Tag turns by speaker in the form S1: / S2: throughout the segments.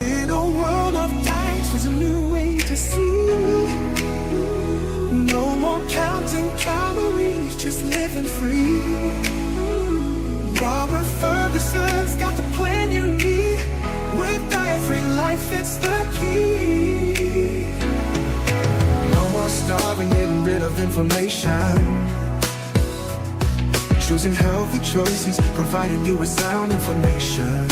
S1: In a world of tanks, there's a new way to see. No more counting calories, just living free. Robert Ferguson's got the plan you need. With diet-free life, it's the key. No more starving, getting rid of inflammation. Choosing healthy choices, providing you with sound information.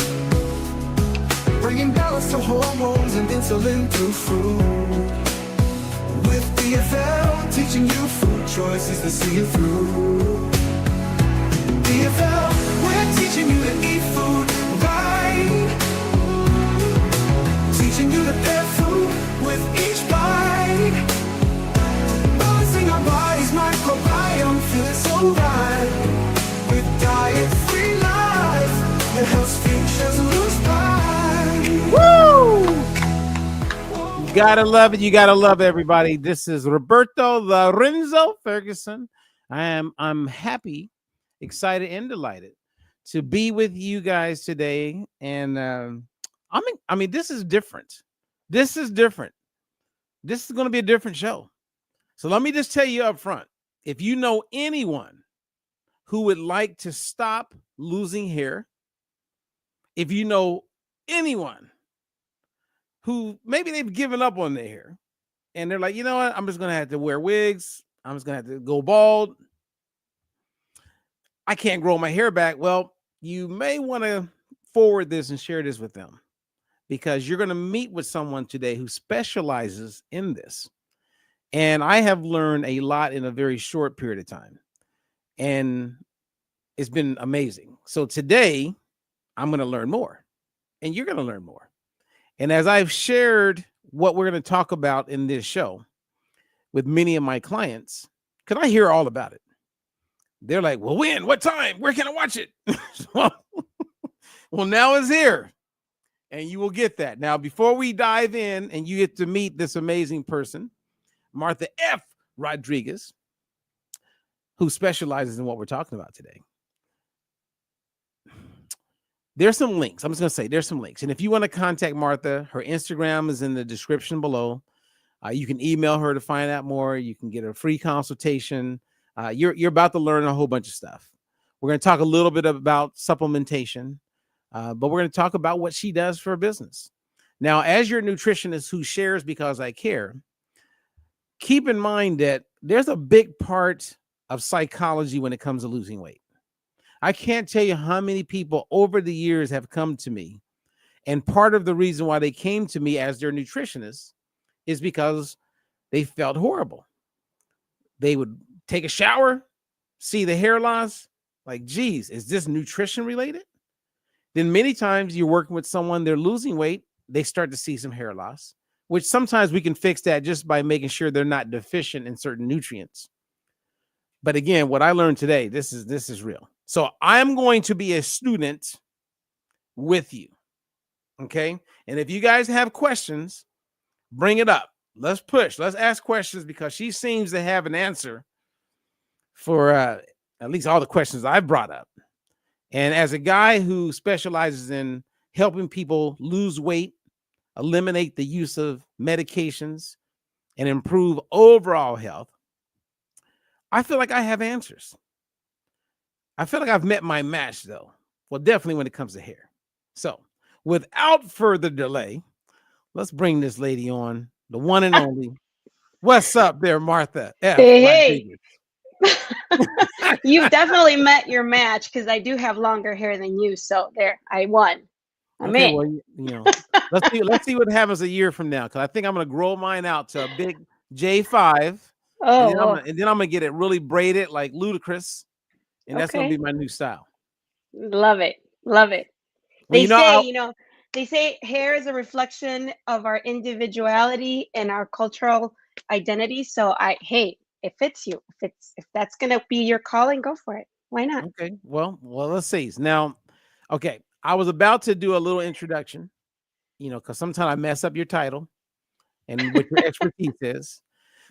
S1: Bringing balance to hormones and insulin through food. With DFL, teaching you food choices to see it through. DFL, we're teaching you to eat food right. Teaching you to pair food with each bite. Balancing our body's microbiome, feeling so right. With diet-free life, it helps futures lose pride.
S2: Woo! You gotta love it. You gotta love everybody. This is Roberto Lorenzo Ferguson. I'm happy, excited, and delighted to be with you guys today. And I mean, this is different. This is different. This is going to be a different show. So let me just tell you up front, if you know anyone who would like to stop losing hair, if you know anyone who maybe they've given up on their hair and they're like, you know what, I'm just going to have to wear wigs. I'm just going to have to go bald. I can't grow my hair back. Well, you may want to forward this and share this with them, because you're going to meet with someone today who specializes in this. And I have learned a lot in a very short period of time. And it's been amazing. So today I'm going to learn more, and you're going to learn more. And as I've shared what we're going to talk about in this show with many of my clients, because I hear all about it. They're like, well, when? What time? Where can I watch it? Well, now it's here, and you will get that. Now, before we dive in and you get to meet this amazing person, Martha F. Rodriguez, who specializes in what we're talking about today, there's some links. I'm just going to say there's some links. And if you want to contact Martha, her Instagram is in the description below. You can email her to find out more. You can get a free consultation. You're about to learn a whole bunch of stuff. We're going to talk a little bit about supplementation, but we're going to talk about what she does for a business. Now, as your nutritionist who shares because I care, keep in mind that there's a big part of psychology when it comes to losing weight. I can't tell you how many people over the years have come to me, and part of the reason why they came to me as their nutritionist is because they felt horrible. They would take a shower, see the hair loss, like, geez, is this nutrition related? Then many times you're working with someone, they're losing weight, they start to see some hair loss, which sometimes we can fix that just by making sure they're not deficient in certain nutrients. But again, what I learned today, this is real. So I'm going to be a student with you. Okay. And if you guys have questions, bring it up. Let's push. Let's ask questions, because she seems to have an answer for at least all the questions I've brought up. And as a guy who specializes in helping people lose weight, eliminate the use of medications, and improve overall health, I feel like I have answers. I feel like I've met my match, though. Well, definitely when it comes to hair. So without further delay, let's bring this lady on, the one and only. What's up there, Martha F.
S3: Hey. You've definitely met your match, because I do have longer hair than you. So there, I won.
S2: Okay, well, you know, let's see what happens a year from now, because I think I'm going to grow mine out to a big J5.
S3: Oh,
S2: and then I'm going to get it really braided like Ludacris. And that's going to be my new style.
S3: Love it. Love it.
S2: Well,
S3: They say hair is a reflection of our individuality and our cultural identity. So it fits you. If that's going to be your calling, go for it. Why not?
S2: Okay. Well, let's see. Now, okay. I was about to do a little introduction, because sometimes I mess up your title and what your expertise is.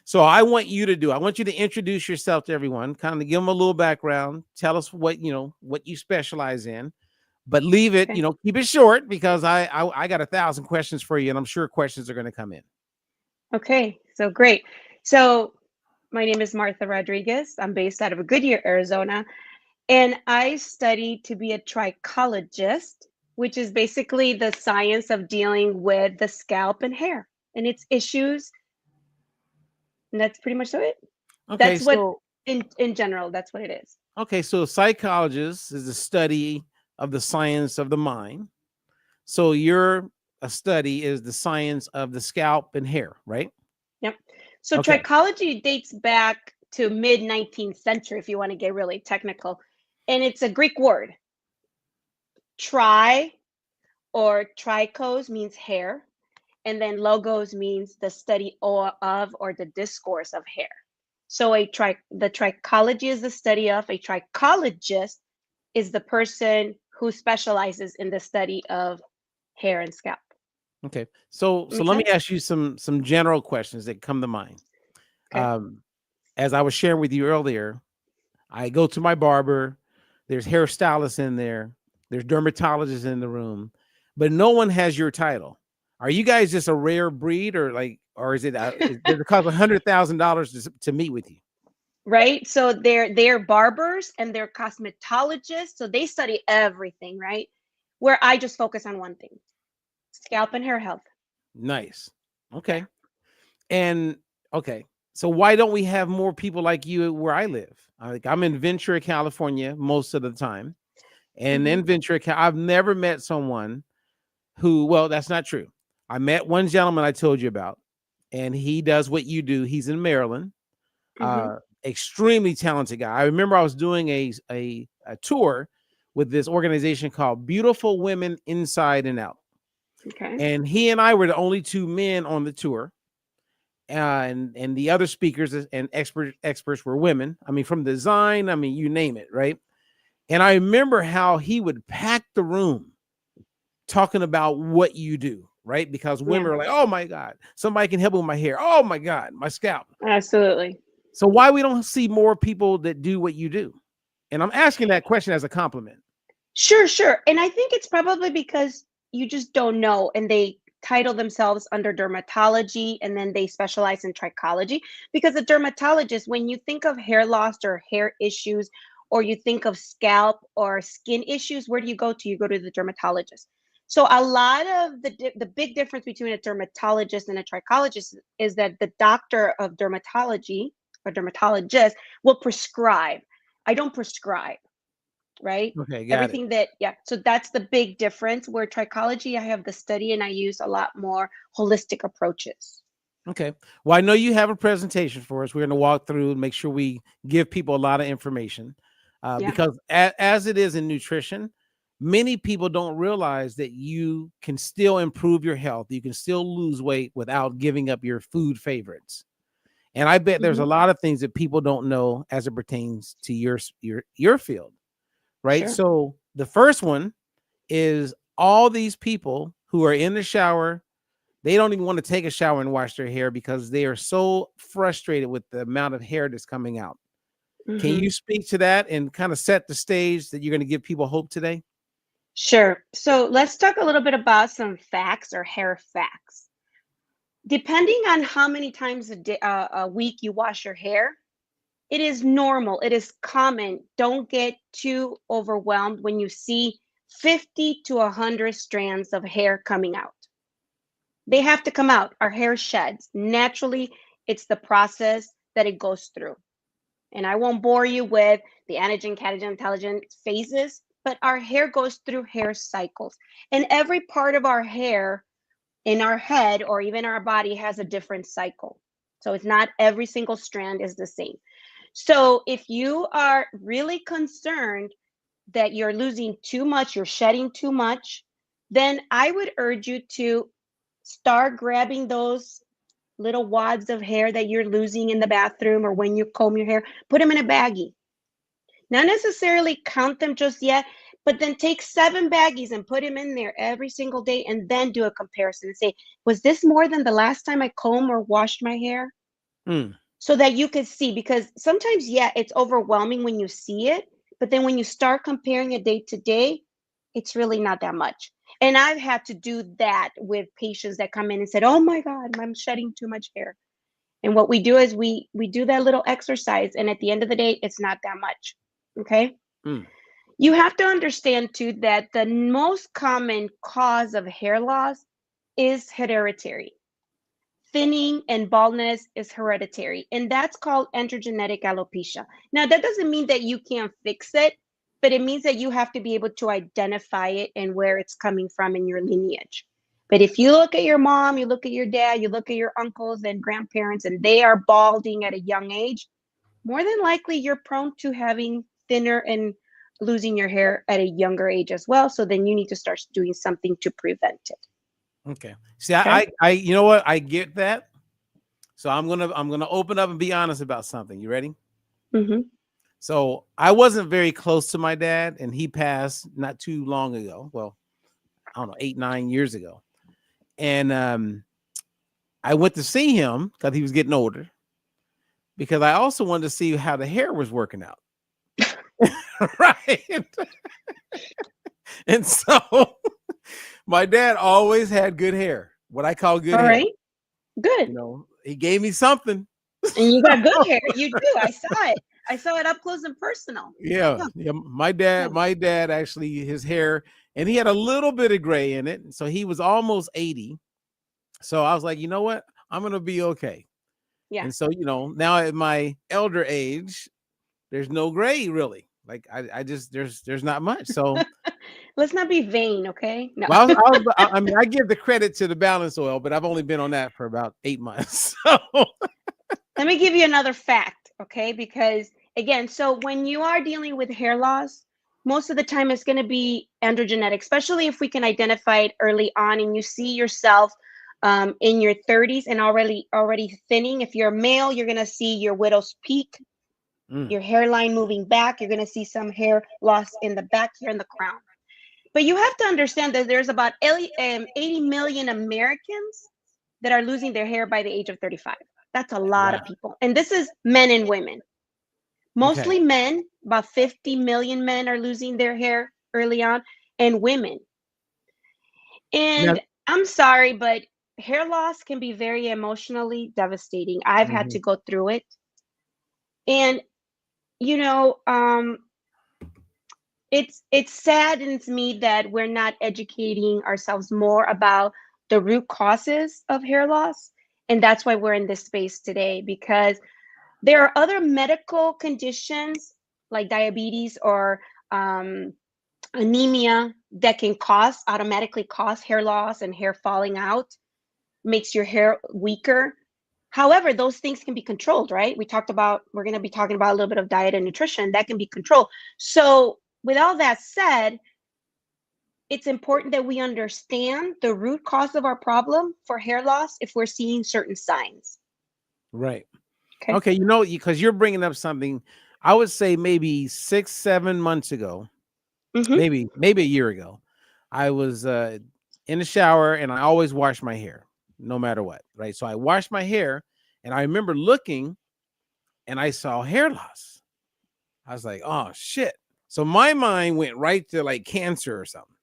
S2: So I want you to introduce yourself to everyone, kind of give them a little background, tell us what you specialize in, but leave it,
S3: Okay.
S2: keep it short because I got 1,000 questions for you, and I'm sure questions are going to come in.
S3: Okay. So great. So my name is Martha Rodriguez. I'm based out of Goodyear, Arizona, and I study to be a trichologist, which is basically the science of dealing with the scalp and hair and its issues. And that's pretty much it.
S2: Okay,
S3: That's what
S2: so
S3: in general, that's what it is.
S2: a psychologist is the study of the science of the mind. So your a study is the science of the scalp and hair, right?
S3: Yep. So
S2: Okay.
S3: trichology dates back to mid 19th century, if you want to get really technical. And it's a Greek word. Tri or trichos means hair. And then logos means the study of or the discourse of hair. So the trichology is the study of. A trichologist is the person who specializes in the study of hair and scalp.
S2: Okay. So
S3: Make
S2: let me
S3: sense?
S2: ask you some general questions that come to mind.
S3: Okay.
S2: As I was sharing with you earlier, I go to my barber. There's hairstylists in there. There's dermatologists in the room, but no one has your title. Are you guys just a rare breed, or is it? Does it cost $100,000 to meet with you?
S3: Right? So they're barbers and they're cosmetologists. So they study everything, right? Where I just focus on one thing: scalp and hair health.
S2: Nice.
S3: Yeah.
S2: Okay. And okay. So why don't we have more people like you where I live? I'm in Ventura, California, most of the time. And
S3: Mhm.
S2: in Ventura, I've never met someone who, well, that's not true. I met one gentleman I told you about, and he does what you do. He's in Maryland.
S3: Mhm.
S2: Extremely talented guy. I remember I was doing a tour with this organization called Beautiful Women Inside and Out.
S3: Okay.
S2: And he and I were the only two men on the tour. And the other speakers and experts were women. I mean, from design, I mean, you name it, right? And I remember how he would pack the room talking about what you do, right? Because
S3: Yeah.
S2: women are like, oh my God, somebody can help me with my hair. Oh my God, my scalp.
S3: Absolutely.
S2: So why we don't see more people that do what you do? And I'm asking that question as a compliment.
S3: Sure, sure. And I think it's probably because you just don't know and they title themselves under dermatology and then they specialize in trichology. Because a dermatologist, when you think of hair loss or hair issues, or you think of scalp or skin issues, where do you go to? You go to the dermatologist. So a lot of the big difference between a dermatologist and a trichologist is that the doctor of dermatology or dermatologist will prescribe. I don't prescribe, right?
S2: Okay, got it.
S3: Everything that, yeah. So that's the big difference. Where trichology, I have the study and I use a lot more holistic approaches.
S2: Okay. Well, I know you have a presentation for us. We're going to walk through and make sure we give people a lot of information
S3: Yeah.
S2: because as it is in nutrition, many people don't realize that you can still improve your health. You can still lose weight without giving up your food favorites. And I bet there's
S3: Hmm.
S2: a lot of things that people don't know as it pertains to your field, right?
S3: Sure.
S2: So the first one is all these people who are in the shower, they don't even want to take a shower and wash their hair because they are so frustrated with the amount of hair that's coming out. Can
S3: Hmm.
S2: you speak to that and kind of set the stage that you're going to give people hope today?
S3: Sure. So let's talk a little bit about some facts or hair facts. Depending on how many times a week you wash your hair, it is normal. It is common. Don't get too overwhelmed when you see 50 to 100 strands of hair coming out. They have to come out. Our hair sheds. Naturally, it's the process that it goes through. And I won't bore you with the anagen, catagen, telogen phases, but our hair goes through hair cycles. And every part of our hair in our head or even our body has a different cycle. So it's not every single strand is the same. So if you are really concerned that you're losing too much, you're shedding too much, then I would urge you to start grabbing those little wads of hair that you're losing in the bathroom or when you comb your hair, put them in a baggie. Not necessarily count them just yet, but then take 7 baggies and put them in there every single day and then do a comparison and say, was this more than the last time I combed or washed my hair?
S2: Mm,
S3: So that you could see, because sometimes, yeah, it's overwhelming when you see it, but then when you start comparing it day to day, it's really not that much. And I've had to do that with patients that come in and said, "Oh my God, I'm shedding too much hair." And what we do is we do that little exercise, and at the end of the day, it's not that much. Okay?
S2: Mm.
S3: You have to understand too that the most common cause of hair loss is hereditary. Thinning and baldness is hereditary, and that's called androgenetic alopecia. Now, that doesn't mean that you can't fix it, but it means that you have to be able to identify it and where it's coming from in your lineage. But if you look at your mom, you look at your dad, you look at your uncles and grandparents, and they are balding at a young age, more than likely you're prone to having thinner and losing your hair at a younger age as well. So then you need to start doing something to prevent it.
S2: Okay. See,
S3: Okay.
S2: you know what? I get that. So I'm gonna open up and be honest about something. You ready?
S3: Mm-hmm.
S2: So I wasn't very close to my dad, and he passed not too long ago. Well, I don't know, 8, 9 years ago. And I went to see him because he was getting older, because I also wanted to see how the hair was working out. Right. And so my dad always had good hair, what I call good
S3: All
S2: hair.
S3: right. Good.
S2: You know, he gave me something.
S3: And you got good hair. You do. I saw it. I saw it up close and personal.
S2: Yeah. My dad actually, his hair, and he had a little bit of gray in it. So he was almost 80. So I was like, you know what? I'm gonna be okay.
S3: Yeah.
S2: And so, now at my elder age, there's no gray really. Like I just there's not much. So
S3: Let's not be vain, okay? No.
S2: well, I mean, I give the credit to the balance oil, but I've only been on that for about 8 months. So
S3: Let me give you another fact, okay? Because again, so when you are dealing with hair loss, most of the time it's going to be androgenetic, especially if we can identify it early on and you see yourself in your 30s and already thinning. If you're a male, you're going to see your widow's peak, your hairline moving back. You're going to see some hair loss in the back here in the crown. But you have to understand that there's about 80 million Americans that are losing their hair by the age of 35. That's a lot of people. And this is men and women. Mostly men, about 50 million men are losing their hair early on, and women. And I'm sorry, but hair loss can be very emotionally devastating. I've had to go through it. And, it saddens me that we're not educating ourselves more about the root causes of hair loss. And that's why we're in this space today, because there are other medical conditions like diabetes or anemia that can automatically cause hair loss and hair falling out, makes your hair weaker. However, those things can be controlled, right? We're going to be talking about a little bit of diet and nutrition that can be controlled. So with all that said, it's important that we understand the root cause of our problem for hair loss if we're seeing certain signs.
S2: Right. Okay. Because you're bringing up something, I would say maybe 6-7 months ago, maybe a year ago, I was in the shower and I always wash my hair no matter what. Right. So I washed my hair and I remember looking and I saw hair loss. I was like, oh shit. So my mind went right to like cancer or something.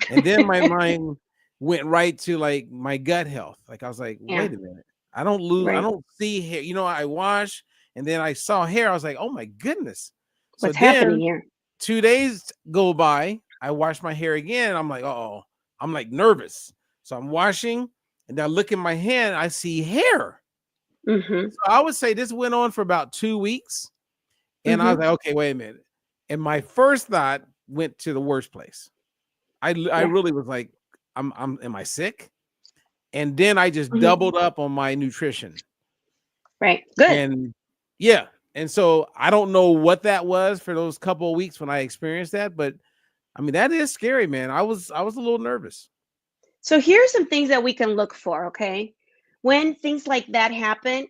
S2: And then my mind went right to like my gut health. Like I was like, wait a minute. I don't see hair. I wash and then I saw hair. I was like, oh my goodness.
S3: What's happening here?
S2: 2 days go by. I wash my hair again. I'm like, oh, I'm like nervous. So I'm washing and I look in my hand. I see hair. So I would say this went on for about 2 weeks. And I was like, okay, wait a minute. And my first thought went to the worst place. I really was like, am I sick? And then I just doubled up on my nutrition.
S3: Right. Good.
S2: And and so I don't know what that was for those couple of weeks when I experienced that, but I mean, that is scary, man. I was a little nervous.
S3: So here's some things that we can look for, okay? When things like that happen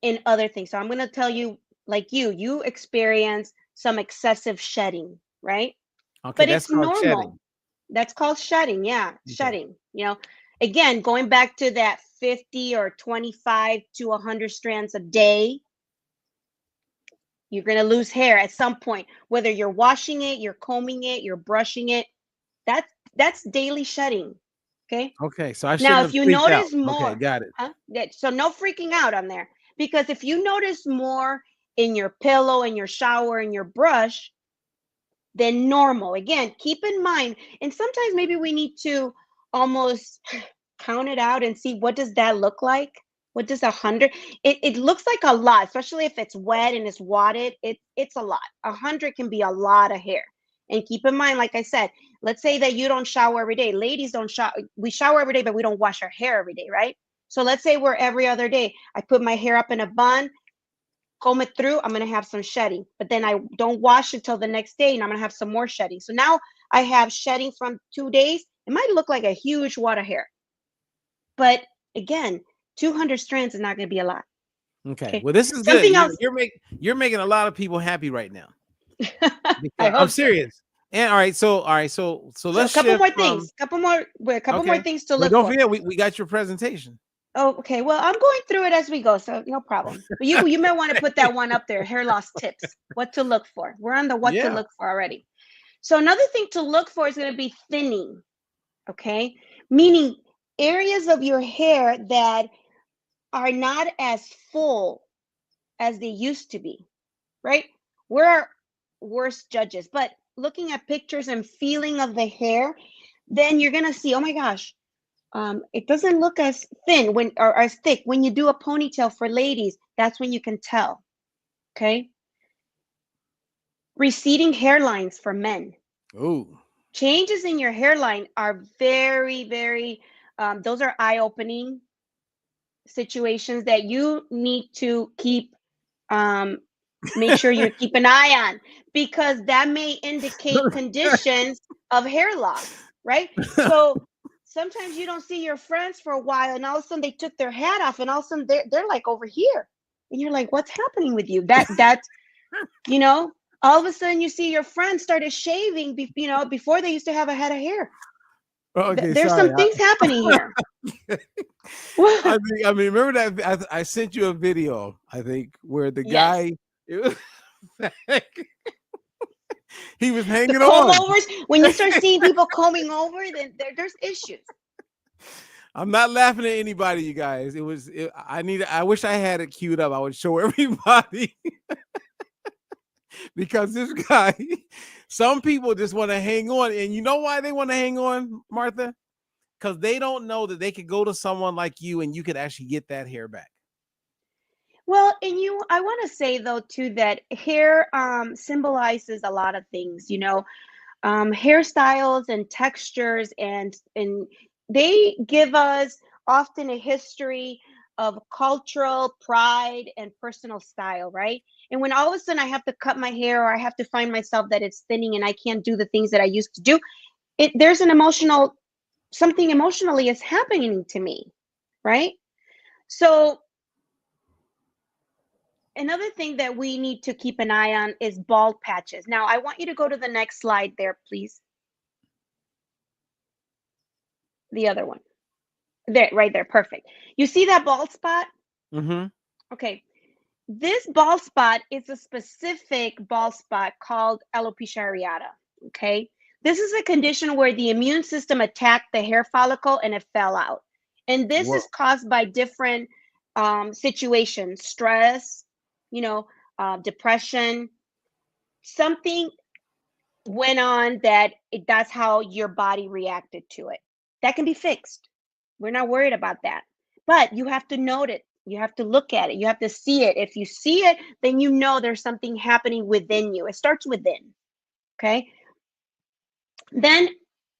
S3: in other things. So I'm going to tell you, like you experience some excessive shedding, right?
S2: Okay,
S3: But
S2: that's
S3: it's
S2: called
S3: normal.
S2: shedding.
S3: That's called shedding. Yeah,
S2: Okay.
S3: shedding. Again, going back to that 50 or 25 to 100 strands a day, You're going to lose hair at some point, whether you're washing it, you're combing it, you're brushing it. That's daily shedding. Okay.
S2: Okay, so I
S3: Now,
S2: shouldn't
S3: if
S2: have
S3: you
S2: freaked out.
S3: notice
S2: Okay,
S3: more,
S2: got it.
S3: huh? So no freaking out on there, because if you notice more in your pillow, in your shower, in your brush, then normal. Again, keep in mind, and sometimes maybe we need to almost count it out and see, what does that look like? What does 100? It looks like a lot, especially if it's wet and it's wadded. It's a lot. 100 can be a lot of hair. And keep in mind, like I said, let's say that you don't shower every day. Ladies don't shower. We shower every day, but we don't wash our hair every day, right? So let's say we're every other day. I put my hair up in a bun, comb it through, I'm going to have some shedding, but then I don't wash it till the next day and I'm going to have some more shedding. So now I have shedding from 2 days. It might look like a huge wad of hair, but again, 200 strands is not going to be a lot.
S2: Okay.
S3: Okay.
S2: Well, this is
S3: Something
S2: good.
S3: else.
S2: You're making a lot of people happy right now.
S3: I hope
S2: I'm serious. And all right, so
S3: so.
S2: let's
S3: A couple
S2: shift
S3: more
S2: from,
S3: things. A couple more
S2: okay.
S3: things to
S2: But
S3: look
S2: don't
S3: for.
S2: forget, we got your presentation.
S3: Oh, okay. Well, I'm going through it as we go, so no problem. But you may want to put that one up there. Hair loss tips. What to look for. We're on the what to
S2: Yeah.
S3: look for already. So another thing to look for is going to be thinning. Okay, meaning areas of your hair that are not as full as they used to be. Right? We're our worst judges, but looking at pictures and feeling of the hair, then you're going to see, oh my gosh. It doesn't look as thin or as thick when you do a ponytail for ladies. That's when you can tell. Okay. Receding hairlines for men.
S2: Ooh.
S3: Changes in your hairline are very, very. Those are eye-opening situations that you need to keep. Make sure you keep an eye on, because that may indicate conditions of hair loss. Right. So sometimes you don't see your friends for a while, and all of a sudden they took their hat off, and all of a sudden they're like over here, and you're like, what's happening with you? That's all of a sudden you see your friends started shaving, before they used to have a head of hair.
S2: Okay,
S3: There's
S2: sorry.
S3: some things happening here.
S2: I mean, remember that I sent you a video, I think, where the
S3: Yes.
S2: guy, it was, he was
S3: The
S2: hanging
S3: comb
S2: on.
S3: overs, when you start seeing people combing over, then there's issues.
S2: I'm not laughing at anybody, you guys. I wish I had it queued up. I would show everybody. Because this guy, some people just want to hang on. And you know why they want to hang on, Martha? Because they don't know that they could go to someone like you and you could actually get that hair back.
S3: Well, and I want to say though too that hair symbolizes a lot of things, hairstyles and textures, and they give us often a history of cultural pride and personal style, right? And when all of a sudden I have to cut my hair, or I have to find myself that it's thinning and I can't do the things that I used to do, there's something emotionally is happening to me, right? So another thing that we need to keep an eye on is bald patches. Now, I want you to go to the next slide there, please. The other one. There, right there. Perfect. You see that bald spot?
S2: Mm-hmm.
S3: Okay. This bald spot is a specific bald spot called alopecia areata. Okay. This is a condition where the immune system attacked the hair follicle and it fell out. And this
S2: Whoa.
S3: is caused by different situations, stress, depression. Something went on that's how your body reacted to it. That can be fixed. We're not worried about that. But you have to note it. You have to look at it. You have to see it. If you see it, then you know there's something happening within you. It starts within. Okay. Then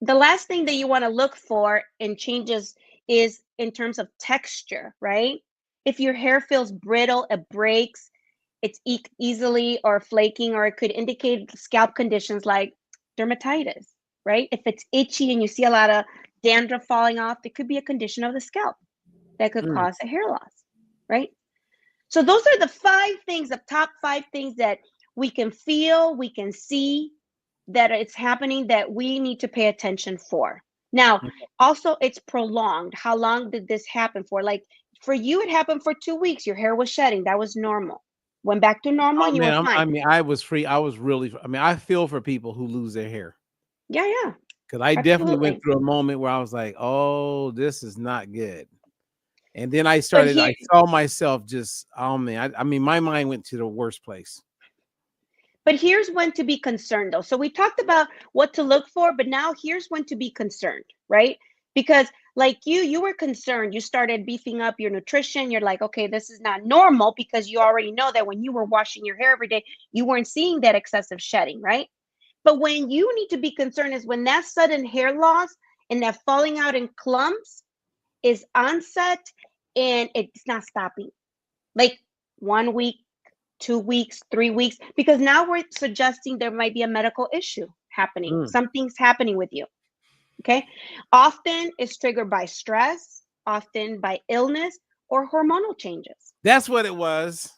S3: the last thing that you want to look for in changes is in terms of texture, right? If your hair feels brittle, it breaks, it's easily or flaking, or it could indicate scalp conditions like dermatitis, right? If it's itchy and you see a lot of dandruff falling off, it could be a condition of the scalp that could cause a hair loss, right? So those are the top 5 things that we can feel, we can see that it's happening, that we need to pay attention for. Now, also it's prolonged. How long did this happen for? Like for you, it happened for 2 weeks. Your hair was shedding. That was normal. Went back to normal
S2: Oh
S3: and you were
S2: man,
S3: fine.
S2: I mean, I was free. I was really. I mean, I feel for people who lose their hair
S3: Yeah, yeah,
S2: because I definitely went
S3: absolutely.
S2: through a moment where I was like, "Oh, this is not good." And then I
S3: But
S2: started.
S3: here,
S2: I saw myself just. Oh man, I mean, my mind went to the worst place.
S3: but here's when to be concerned though. So we talked about what to look for, but now here's when to be concerned, right? Because like you were concerned. You started beefing up your nutrition. You're like, okay, this is not normal because you already know that when you were washing your hair every day, you weren't seeing that excessive shedding, right? But when you need to be concerned is when that sudden hair loss and that falling out in clumps is onset and it's not stopping. Like 1 week, 2 weeks, 3 weeks, because now we're suggesting there might be a medical issue happening.
S2: Mm.
S3: Something's happening with you. Okay. Often it's triggered by stress, often by illness or hormonal changes.
S2: That's what it was.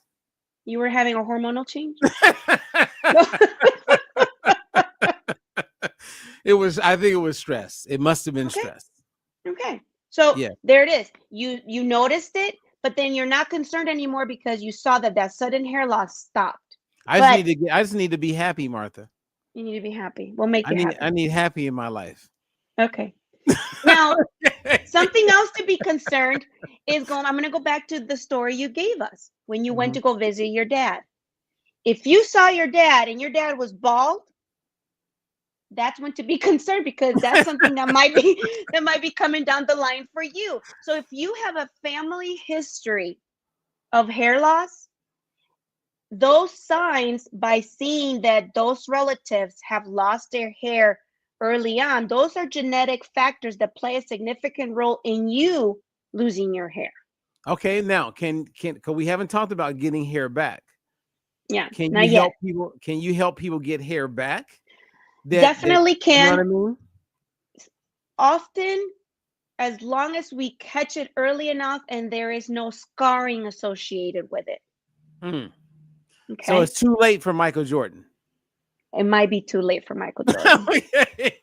S3: You were having a hormonal change?
S2: It was. I think it was stress. It must have been
S3: Okay.
S2: stress.
S3: Okay. So
S2: Yeah.
S3: there it is. You noticed it, but then you're not concerned anymore because you saw that that sudden hair loss stopped. But
S2: I just need to be happy, Martha.
S3: you need to be happy. We'll make you
S2: I
S3: happy.
S2: need happy in my life.
S3: Okay. Now, something else to be concerned is I'm going to go back to the story you gave us when you went
S2: Mhm.
S3: to go visit your dad. If you saw your dad and your dad was bald, that's when to be concerned because that's something that might be coming down the line for you. So if you have a family history of hair loss, those signs by seeing that those relatives have lost their hair early on, those are genetic factors that play a significant role in you losing your hair.
S2: Okay, now cause we haven't talked about getting hair back.
S3: Yeah,
S2: Can
S3: not
S2: you
S3: yet.
S2: help people? Can you help people get hair back? That
S3: Definitely
S2: you know what
S3: can.
S2: I mean?
S3: Often, as long as we catch it early enough and there is no scarring associated with it.
S2: Mm. So
S3: Okay.
S2: it's too late for Michael Jordan.
S3: It might be too late for Michael Jordan.
S2: Okay.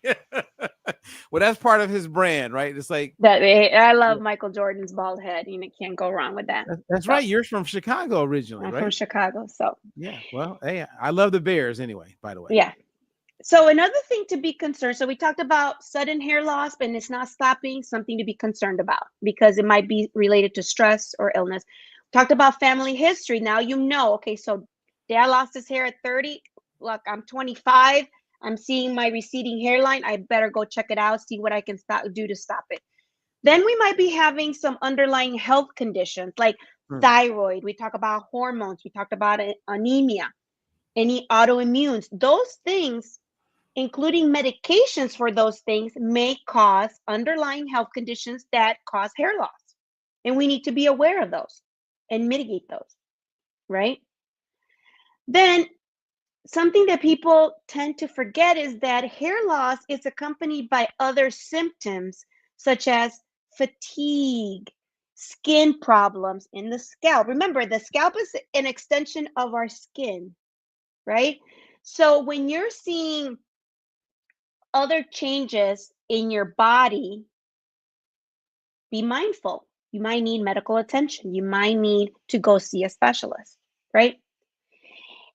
S2: Well, that's part of his brand, right? It's like
S3: I
S2: yeah,
S3: love Michael Jordan's bald head. You can't go wrong with that.
S2: that's
S3: So
S2: right. You're from Chicago originally,
S3: I'm from
S2: right?
S3: Chicago. So
S2: Yeah. Well, hey, I love the Bears anyway, by the way.
S3: yeah. So another thing to be concerned. So we talked about sudden hair loss, and it's not stopping. Something to be concerned about because it might be related to stress or illness. Talked about family history. Now you know. Okay, so dad lost his hair at 30. Look, I'm 25. I'm seeing my receding hairline. I better go check it out. See what I can do to stop it. Then we might be having some underlying health conditions like
S2: Mm.
S3: thyroid. We talk about hormones. We talked about anemia, any autoimmunes. Those things, including medications for those things, may cause underlying health conditions that cause hair loss. And we need to be aware of those and mitigate those, right? Then something that people tend to forget is that hair loss is accompanied by other symptoms such as fatigue, skin problems in the scalp. Remember, the scalp is an extension of our skin, right? So when you're seeing other changes in your body, be mindful. You might need medical attention. You might need to go see a specialist, right?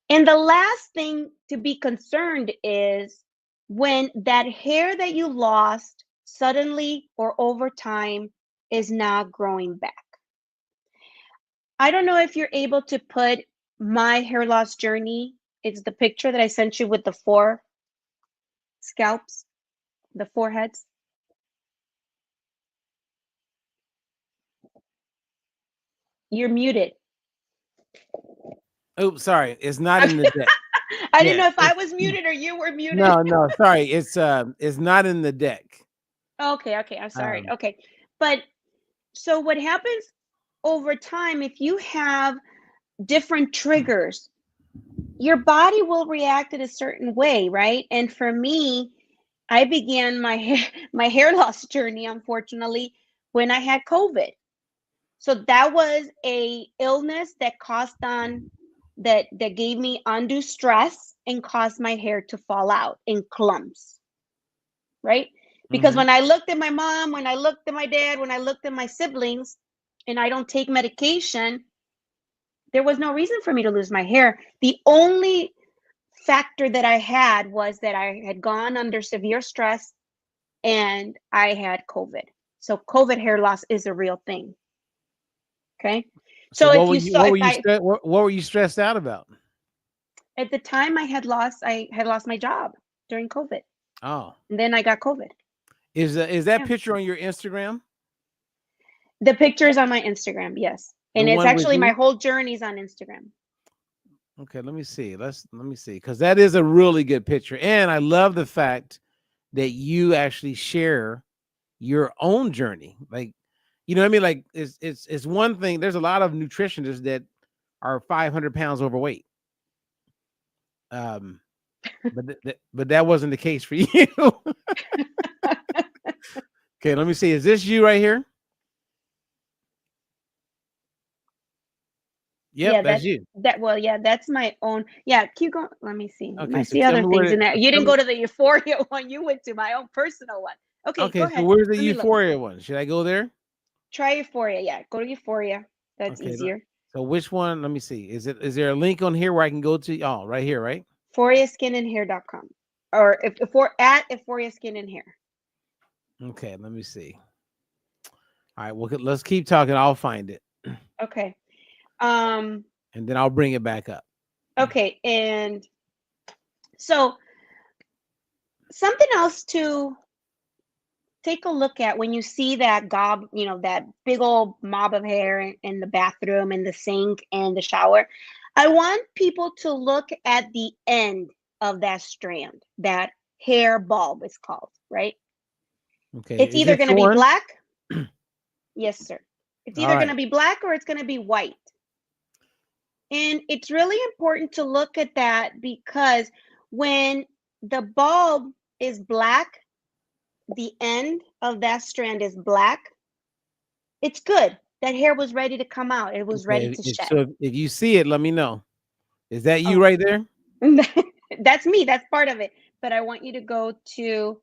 S3: And the last thing to be concerned is when that hair that you lost suddenly or over time is not growing back. I don't know if you're able to put my hair loss journey. It's the picture that I sent you with the 4 scalps, the 4 heads. You're muted.
S2: Oops, sorry. It's not in the deck.
S3: I didn't
S2: Yeah.
S3: know if I was muted or you were muted.
S2: No, sorry. It's not in the deck.
S3: Okay, I'm sorry.
S2: Um,
S3: Okay. But so what happens over time if you have different triggers, your body will react in a certain way, right? And for me, I began my hair loss journey unfortunately when I had COVID. So that was a illness that that gave me undue stress and caused my hair to fall out in clumps, right? Because
S2: mhm.
S3: when I looked at my mom, when I looked at my dad, when I looked at my siblings, and I don't take medication, There was no reason for me to lose my hair. The only factor that I had was that I had gone under severe stress and I had COVID. So COVID hair loss is a real thing. Okay. So if you saw,
S2: what were you stressed out about?
S3: at the time I had lost my job during COVID.
S2: Oh,
S3: And then I got COVID.
S2: is that
S3: Yeah.
S2: picture on your Instagram?
S3: The picture is on my Instagram, yes. And
S2: The
S3: it's
S2: one with
S3: actually my
S2: you?
S3: whole journey's on Instagram.
S2: Okay, let me see. Let me see, because that is a really good picture, and I love the fact that you actually share your own journey. Like, you know what I mean? Like, it's one thing. There's a lot of nutritionists that are 500 pounds overweight. But that wasn't the case for you. Okay, let me see. Is this you right here? Yep,
S3: Yeah,
S2: that's you.
S3: that's my own. Yeah, keep going. Let me see.
S2: Okay,
S3: I
S2: so
S3: see
S2: tell
S3: other
S2: me where
S3: things in there. You
S2: tell
S3: didn't
S2: me-
S3: go to the Euphoria one. You went to my own personal one. Okay, go
S2: okay, so
S3: ahead.
S2: where's the
S3: Let me look.
S2: Euphoria one? Should I go there?
S3: Try Euphoria. Yeah, go to Euphoria. That's
S2: Okay,
S3: easier.
S2: so which one? Let me see. Is there a link on here where I can go to? Oh, right here, right?
S3: EuphoriaSkinandHair.com or at Euphoria Skin and Hair.
S2: Okay, let me see. All right, well, let's keep talking. I'll find it,
S3: Okay.
S2: and then I'll bring it back up.
S3: Okay, and so something else to take a look at when you see that that big old mob of hair in the bathroom and the sink and the shower. I want people to look at the end of that strand, that hair bulb is called, right?
S2: Okay,
S3: It's
S2: is
S3: either
S2: this
S3: going
S2: the
S3: to be
S2: one?
S3: black. Yes, sir. It's
S2: All
S3: either going
S2: right.
S3: to be black or it's going to be white. And it's really important to look at that because when the bulb is black, the end of that strand is black, it's good. That hair was ready to come out. It was ready
S2: Okay,
S3: to shed.
S2: so if you see it, let me know. Is that you
S3: Oh.
S2: right there?
S3: That's me. That's part of it. But I want you to go to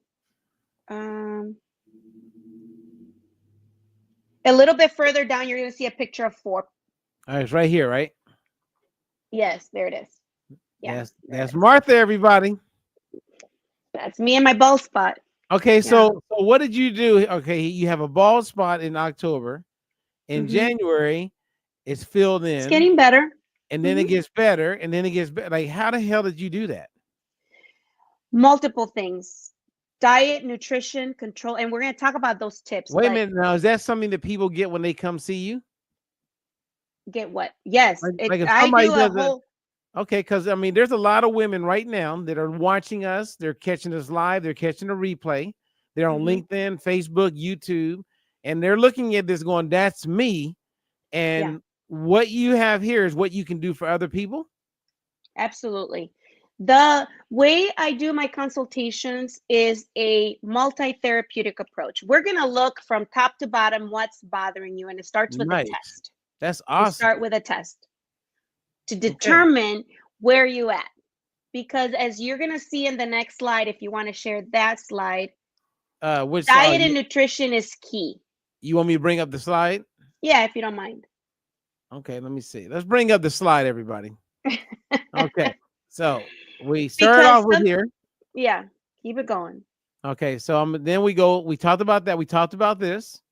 S3: a little bit further down. You're going to see a picture of 4.
S2: All right, it's right here, right?
S3: Yes, there it is. Yeah,
S2: That's Martha, everybody.
S3: that's me and my bald spot.
S2: Okay, so what did you do? Okay, you have a bald spot in October. In January, it's filled in.
S3: It's getting better.
S2: And then it gets better, and then it gets better. Like, how the hell did you do that?
S3: Multiple things. Diet, nutrition, control, and we're going to talk about those tips.
S2: Wait a minute now. Is that something that people get when they come see you?
S3: Get what? Yes.
S2: Like if
S3: I
S2: somebody
S3: do a
S2: does
S3: whole.
S2: Okay, because I mean, there's a lot of women right now that are watching us. They're catching us live. They're catching a replay. They're on LinkedIn, Facebook, YouTube, and they're looking at this going, "That's me." And what you have here is what you can do for other people.
S3: Absolutely. The way I do my consultations is a multi-therapeutic approach. We're going to look from top to bottom what's bothering you, and it starts with a test.
S2: That's
S3: We
S2: awesome.
S3: start with a test to determine where you at. Because as you're going to see in the next slide, if you want to share that slide,
S2: which
S3: diet and nutrition is key.
S2: You want me to bring up the slide?
S3: Yeah, if you don't mind.
S2: Okay, let me see. Let's bring up the slide, everybody. Okay, so we start off with here.
S3: Yeah, keep it going.
S2: Okay, so then we go. We talked about that. We talked about this.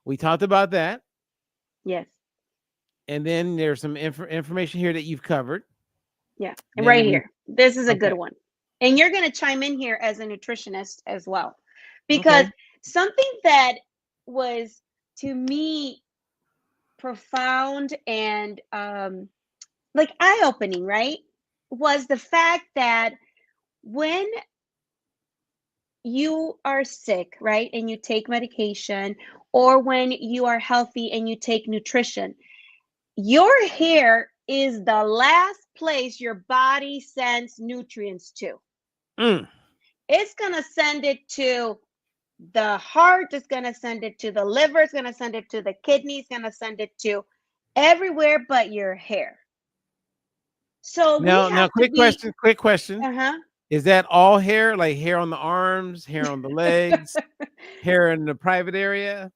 S2: We talked about that.
S3: Yes.
S2: And then there's some information here that you've covered.
S3: Yeah, and right here. This is a good one. And you're going to chime in here as a nutritionist as well. Because something that was, to me, profound and like eye-opening, right, was the fact that when you are sick, right, and you take medication, or when you are healthy and you take nutrition, your hair is the last place your body sends nutrients to. It's going to send it to the heart, it's going to send it to the liver, it's going to send it to the kidneys, going to send it to everywhere but your hair. So
S2: now quick question. Is that all hair, like hair on the arms, hair on the legs, hair in the private area?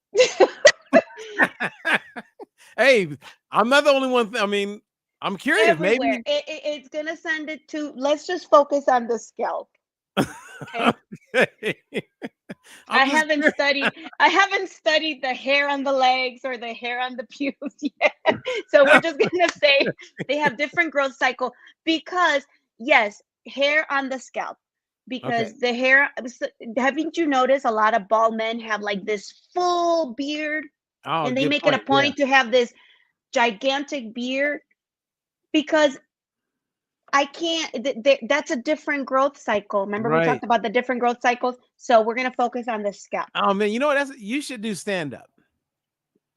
S2: Hey, I'm not the only one. I mean, I'm curious.
S3: Everywhere.
S2: Maybe.
S3: It's gonna send it to. Let's just focus on the scalp. Okay. I
S2: I'm just
S3: haven't
S2: curious.
S3: studied. I haven't studied the hair on the legs or the hair on the pubes yet. So we're just gonna say they have different growth cycle because yes, hair on the scalp.
S2: Okay.
S3: Because the hair, haven't you noticed a lot of bald men have like this full beard,
S2: Oh,
S3: and they
S2: good
S3: make it a
S2: point. Yeah.
S3: point to have this gigantic beard because I can't. That's a different growth cycle. Remember, we
S2: Right.
S3: talked about the different growth cycles. So we're gonna focus on the scalp.
S2: Oh man, you know what? You should do stand up.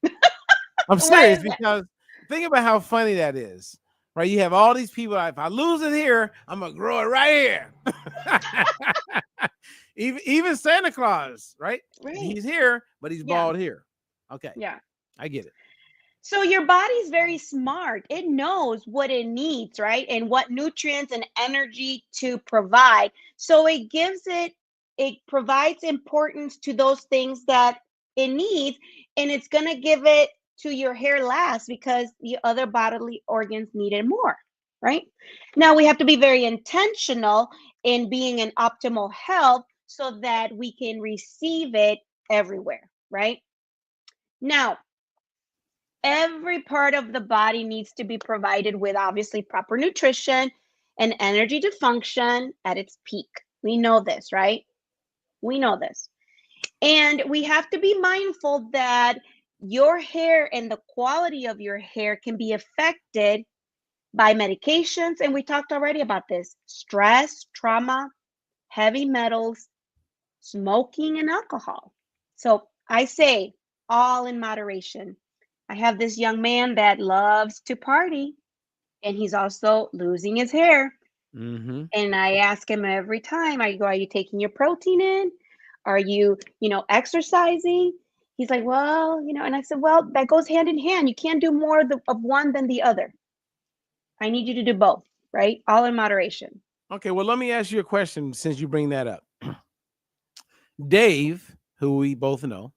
S2: I'm
S3: Why
S2: serious
S3: is that?
S2: because think about how funny that is. Right? You have all these people. If I lose it here, I'm gonna grow it right here. even Santa Claus, right?
S3: Right.
S2: He's here, but he's
S3: Yeah.
S2: bald here. Okay,
S3: Yeah.
S2: I get it.
S3: So your body's very smart. It knows what it needs, right? And what nutrients and energy to provide. So it provides importance to those things that it needs, and it's going to give it to your hair last because the other bodily organs need it more, right? Now we have to be very intentional in being in optimal health so that we can receive it everywhere, right? Now, every part of the body needs to be provided with obviously proper nutrition and energy to function at its peak. We know this, right? We know this. And we have to be mindful that your hair and the quality of your hair can be affected by medications. And we talked already about this: stress, trauma, heavy metals, smoking, and alcohol. So I say all in moderation. I have this young man that loves to party and he's also losing his hair.
S2: Mm-hmm.
S3: And I ask him every time, I go, are you taking your protein in? Are you, exercising? He's like, well, and I said, well, that goes hand in hand. You can't do more of one than the other. I need you to do both, right? All in moderation.
S2: Okay, well, let me ask you a question since you bring that up. Dave, who we both know,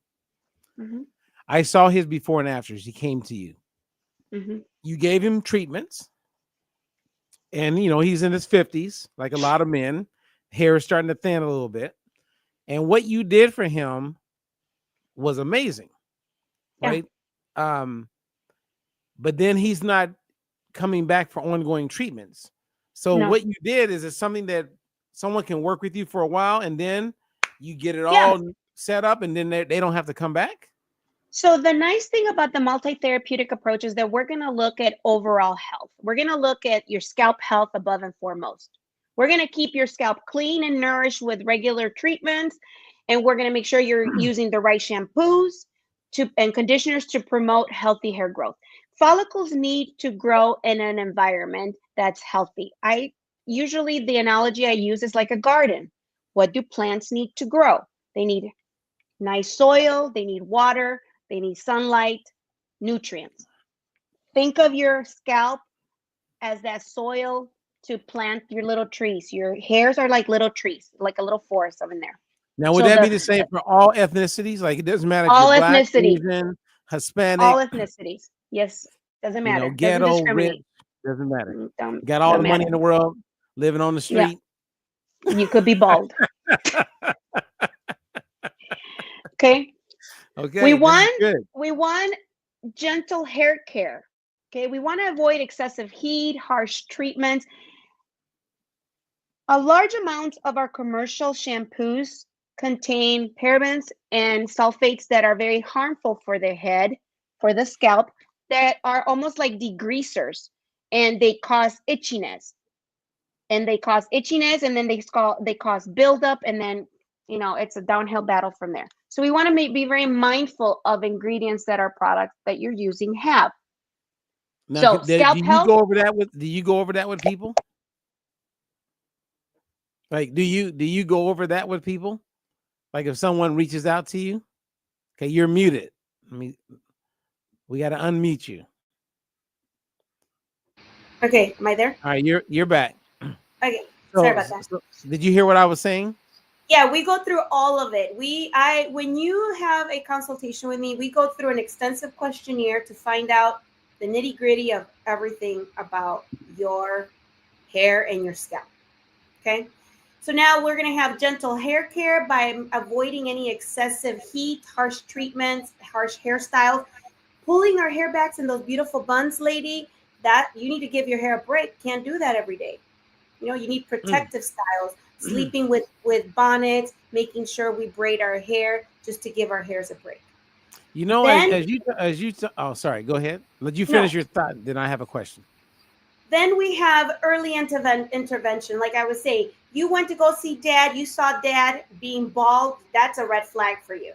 S3: Hmm.
S2: I saw his before and afters. He came to you.
S3: Hmm.
S2: You gave him treatments, and he's in his 50s, like a lot of men. Hair is starting to thin a little bit. And what you did for him was amazing,
S3: Yeah.
S2: right? Um, but then he's not coming back for ongoing treatments. So
S3: No.
S2: what you did is it's something that someone can work with you for a while, and then you get it
S3: Yeah.
S2: all set up, and then they don't have to come back.
S3: So the nice thing about the multi-therapeutic approach is that we're going to look at overall health. We're going to look at your scalp health above and foremost. We're going to keep your scalp clean and nourished with regular treatments, and we're going to make sure you're using the right shampoos and conditioners to promote healthy hair growth. Follicles need to grow in an environment that's healthy. Usually the analogy I use is like a garden. What do plants need to grow? They need nice soil, they need water, they need sunlight, nutrients. Think of your scalp as that soil to plant your little trees. Your hairs are like little trees, like a little forest over in there.
S2: Now, would
S3: So
S2: that be the same for all ethnicities? Like it doesn't matter if you're
S3: all
S2: black,
S3: ethnicities,
S2: Asian,
S3: all
S2: Hispanic,
S3: ethnicities. Yes, doesn't matter. Doesn't
S2: ghetto, rich,
S3: discriminate.
S2: doesn't matter.
S3: Don't
S2: Got all
S3: don't
S2: the money in
S3: matter.
S2: the world, living on the
S3: Yeah,
S2: street.
S3: you could be bald. Okay. We
S2: Okay, this is
S3: want
S2: good.
S3: we want gentle hair care. Okay, we want to avoid excessive heat, harsh treatments. A large amount of our commercial shampoos contain parabens and sulfates that are very harmful for the head, for the scalp, that are almost like degreasers, and they cause itchiness. And then they cause buildup, and then it's a downhill battle from there. So we want to be very mindful of ingredients that our products that you're using have.
S2: Now,
S3: So
S2: do
S3: scalp
S2: you
S3: health.
S2: go over that with? Do you go over that with people? Like, do you go over that with people? Like, if someone reaches out to you, okay, you're muted. I mean, we got to unmute you.
S3: Okay, am I there?
S2: All right, you're back.
S3: Okay, sorry
S2: So,
S3: about that.
S2: so, did you hear what I was saying?
S3: Yeah, we go through all of it. When you have a consultation with me, we go through an extensive questionnaire to find out the nitty gritty of everything about your hair and your scalp. Okay. So now we're going to have gentle hair care by avoiding any excessive heat, harsh treatments, harsh hairstyles, pulling our hair backs in those beautiful buns, lady. That you need to give your hair a break. Can't do that every day. You need protective styles, sleeping with bonnets, making sure we braid our hair just to give our hairs a break. Then,
S2: oh, sorry, go ahead. Let you
S3: no,
S2: finish your thought. Then I have a question.
S3: then we have early intervention. Like I was saying, you went to go see dad, you saw dad being bald, that's a red flag for you.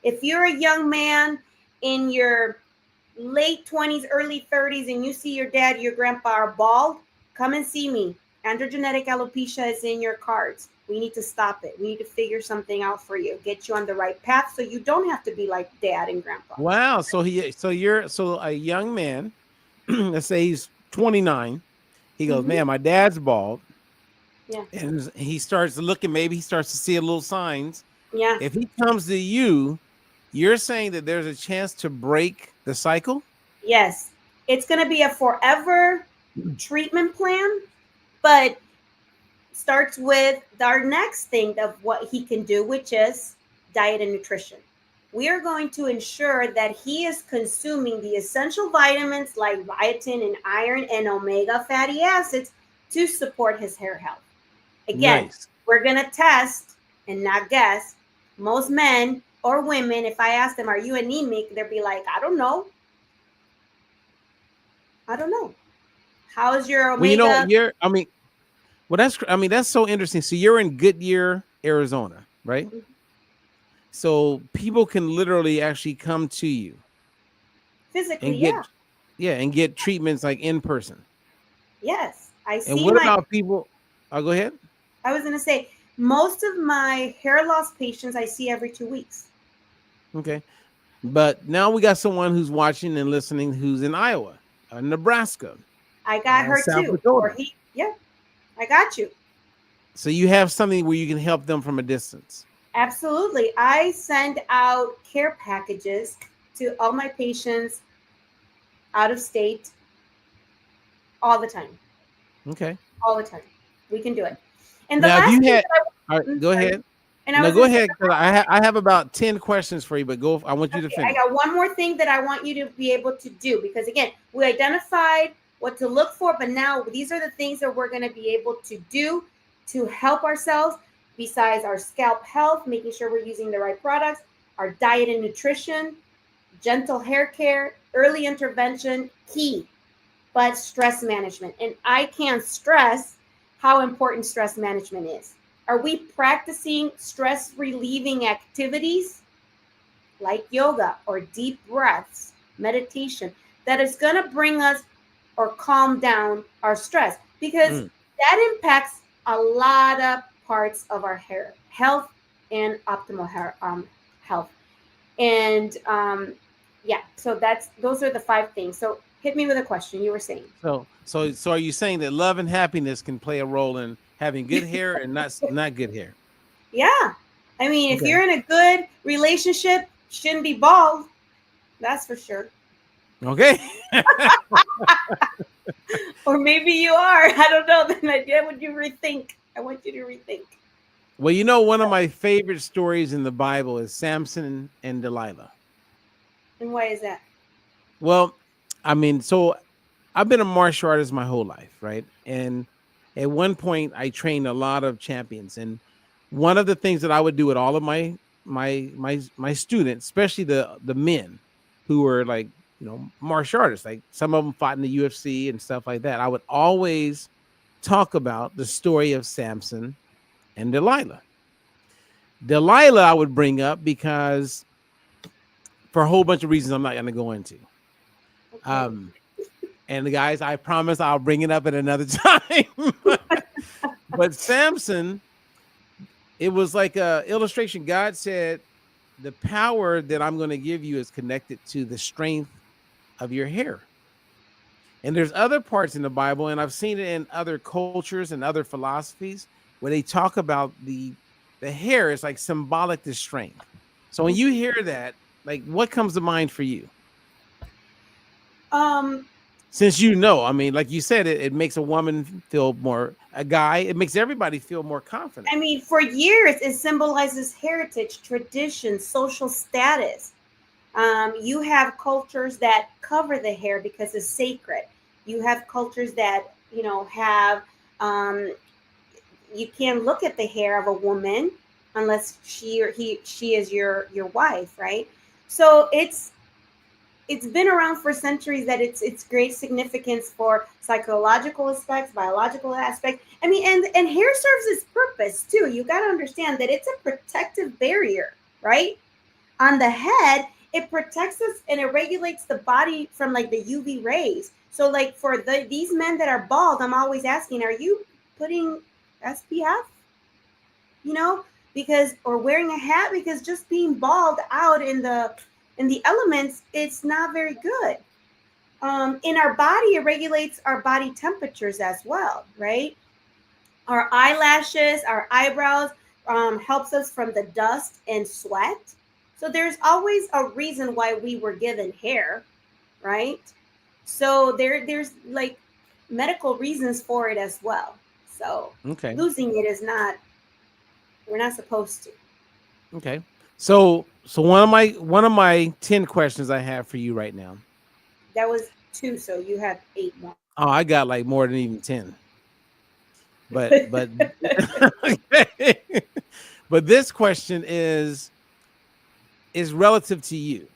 S3: If you're a young man in your late 20s, early 30s, and you see your dad, your grandpa are bald, come and see me. Androgenetic alopecia is in your cards. We need to stop it. We need to figure something out for you, get you on the right path so you don't have to be like dad and grandpa.
S2: Wow. So you're a young man, let's say he's 29. He goes, man, my dad's bald.
S3: Yeah.
S2: And he starts looking, maybe he starts to see a little signs.
S3: Yeah.
S2: If he comes to you, you're saying that there's a chance to break the cycle?
S3: Yes. It's going to be a forever treatment plan, but starts with our next thing of what he can do, which is diet and nutrition. We are going to ensure that he is consuming the essential vitamins like biotin and iron and omega fatty acids to support his hair health. Again, we're going to test and not guess. Most men or women, if I ask them, are you anemic? They'll be like, I don't know. How's your omega?
S2: That's so interesting. So you're in Goodyear, Arizona, right? Mm-hmm. So people can literally actually come to you
S3: physically,
S2: and get treatments like in person.
S3: Yes, I see.
S2: And what about people? I'll go ahead.
S3: I was going to say, most of my hair loss patients I see every 2 weeks.
S2: Okay. But now we got someone who's watching and listening who's in Iowa, Nebraska.
S3: I got her too. I got you.
S2: So you have something where you can help them from a distance.
S3: Absolutely. I send out care packages to all my patients out of state all the time.
S2: Okay.
S3: All the time. We can do it. And
S2: the last go ahead.
S3: And
S2: go ahead. I have about 10 questions for you, but go. I want you to finish.
S3: I got one more thing that I want you to be able to do, because again, we identified what to look for, but now these are the things that we're going to be able to do to help ourselves besides our scalp health, making sure we're using the right products, our diet and nutrition, gentle hair care, early intervention, key, but stress management. And I can't stress how important stress management is. Are we practicing stress relieving activities like yoga or deep breaths, meditation, that is going to bring us or calm down our stress? Because that impacts a lot of parts of our hair health and optimal hair health. And so those are the 5 things. So hit me with a question. You were saying.
S2: So are you saying that love and happiness can play a role in having good hair and not good hair?
S3: Yeah. I mean, if you're in a good relationship, shouldn't be bald. That's for sure.
S2: Okay.
S3: Or maybe you are. I don't know. Then I want you to rethink.
S2: Well, one of my favorite stories in the Bible is Samson and Delilah.
S3: And why is that?
S2: Well, I mean, so I've been a martial artist my whole life, right? And at one point I trained a lot of champions. And one of the things that I would do with all of my students, especially the men who were like, martial artists, like some of them fought in the UFC and stuff like that, I would always talk about the story of Samson and Delilah. Delilah I would bring up because for a whole bunch of reasons I'm not going to go into. Okay. And guys, I promise I'll bring it up at another time. But Samson, it was like a illustration. God said, the power that I'm going to give you is connected to the strength of your hair. And there's other parts in the Bible, and I've seen it in other cultures and other philosophies, where they talk about the hair is like symbolic to strength. So when you hear that, like, what comes to mind for you? Since I mean, like you said, it makes a woman feel more, a guy, it makes everybody feel more confident.
S4: I mean, for years, it symbolizes heritage, tradition, social status. You have cultures that cover the hair because it's sacred. You have cultures that, have, you can't look at the hair of a woman unless she is your wife, right? So it's been around for centuries, that it's great significance for psychological aspects, biological aspects. I mean, and hair serves its purpose too. You got to understand that it's a protective barrier, right? On the head, it protects us and it regulates the body from like the UV rays. So like for these men that are bald, I'm always asking, are you putting SPF? Because, or wearing a hat, because just being bald out in the elements, it's not very good. In our body, it regulates our body temperatures as well, right? Our eyelashes, our eyebrows, helps us from the dust and sweat. So there's always a reason why we were given hair, right? So there's like medical reasons for it as well. So losing it is not, we're not supposed to.
S2: Okay. So one of my 10 questions I have for you right now.
S4: That was 2, so you have 8 more.
S2: Oh, I got like more than even 10. But but this question is relative to you.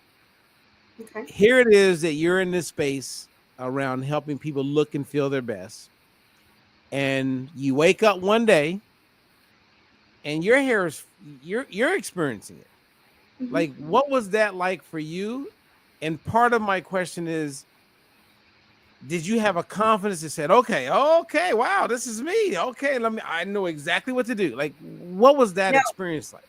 S4: Okay.
S2: Here it is that you're in this space around helping people look and feel their best. And you wake up one day and your hair is you're experiencing it. Mm-hmm. Like, what was that like for you? And part of my question is, did you have a confidence that said, okay, wow, this is me. Okay, I know exactly what to do. Like, what was that experience like?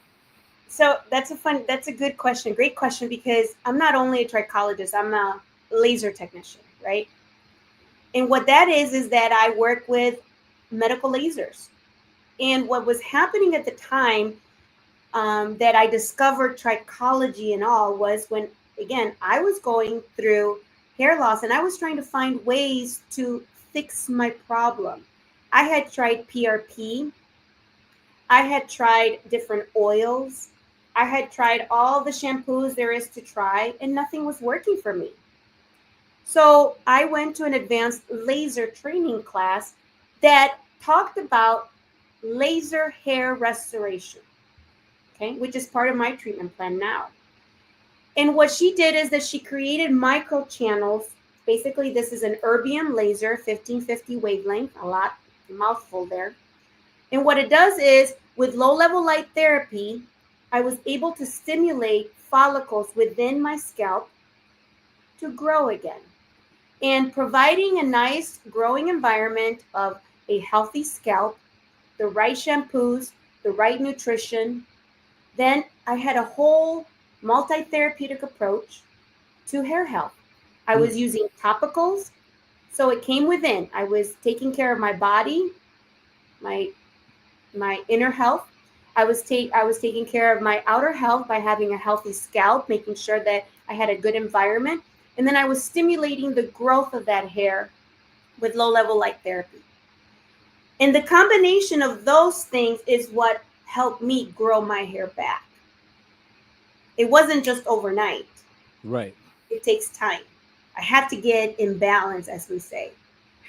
S4: So that's a good question. Great question, because I'm not only a trichologist, I'm a laser technician, right? And what that is that I work with medical lasers. And what was happening at the time that I discovered trichology and all was when, again, I was going through hair loss and I was trying to find ways to fix my problem. I had tried PRP. I had tried different oils. I had tried all the shampoos there is to try, and nothing was working for me. So I went to an advanced laser training class that talked about laser hair restoration, okay, which is part of my treatment plan now. And what she did is that she created microchannels. Basically, this is an erbium laser, 1550 wavelength, a mouthful there. And what it does is, with low-level light therapy, I was able to stimulate follicles within my scalp to grow again. And providing a nice growing environment of a healthy scalp, the right shampoos, the right nutrition, then I had a whole multi-therapeutic approach to hair health. I was using topicals, so it came within. I was taking care of my body, my inner health. I was taking care of my outer health by having a healthy scalp, making sure that I had a good environment. And then I was stimulating the growth of that hair with low-level light therapy. And the combination of those things is what helped me grow my hair back. It wasn't just overnight.
S2: Right.
S4: It takes time. I had to get in balance, as we say.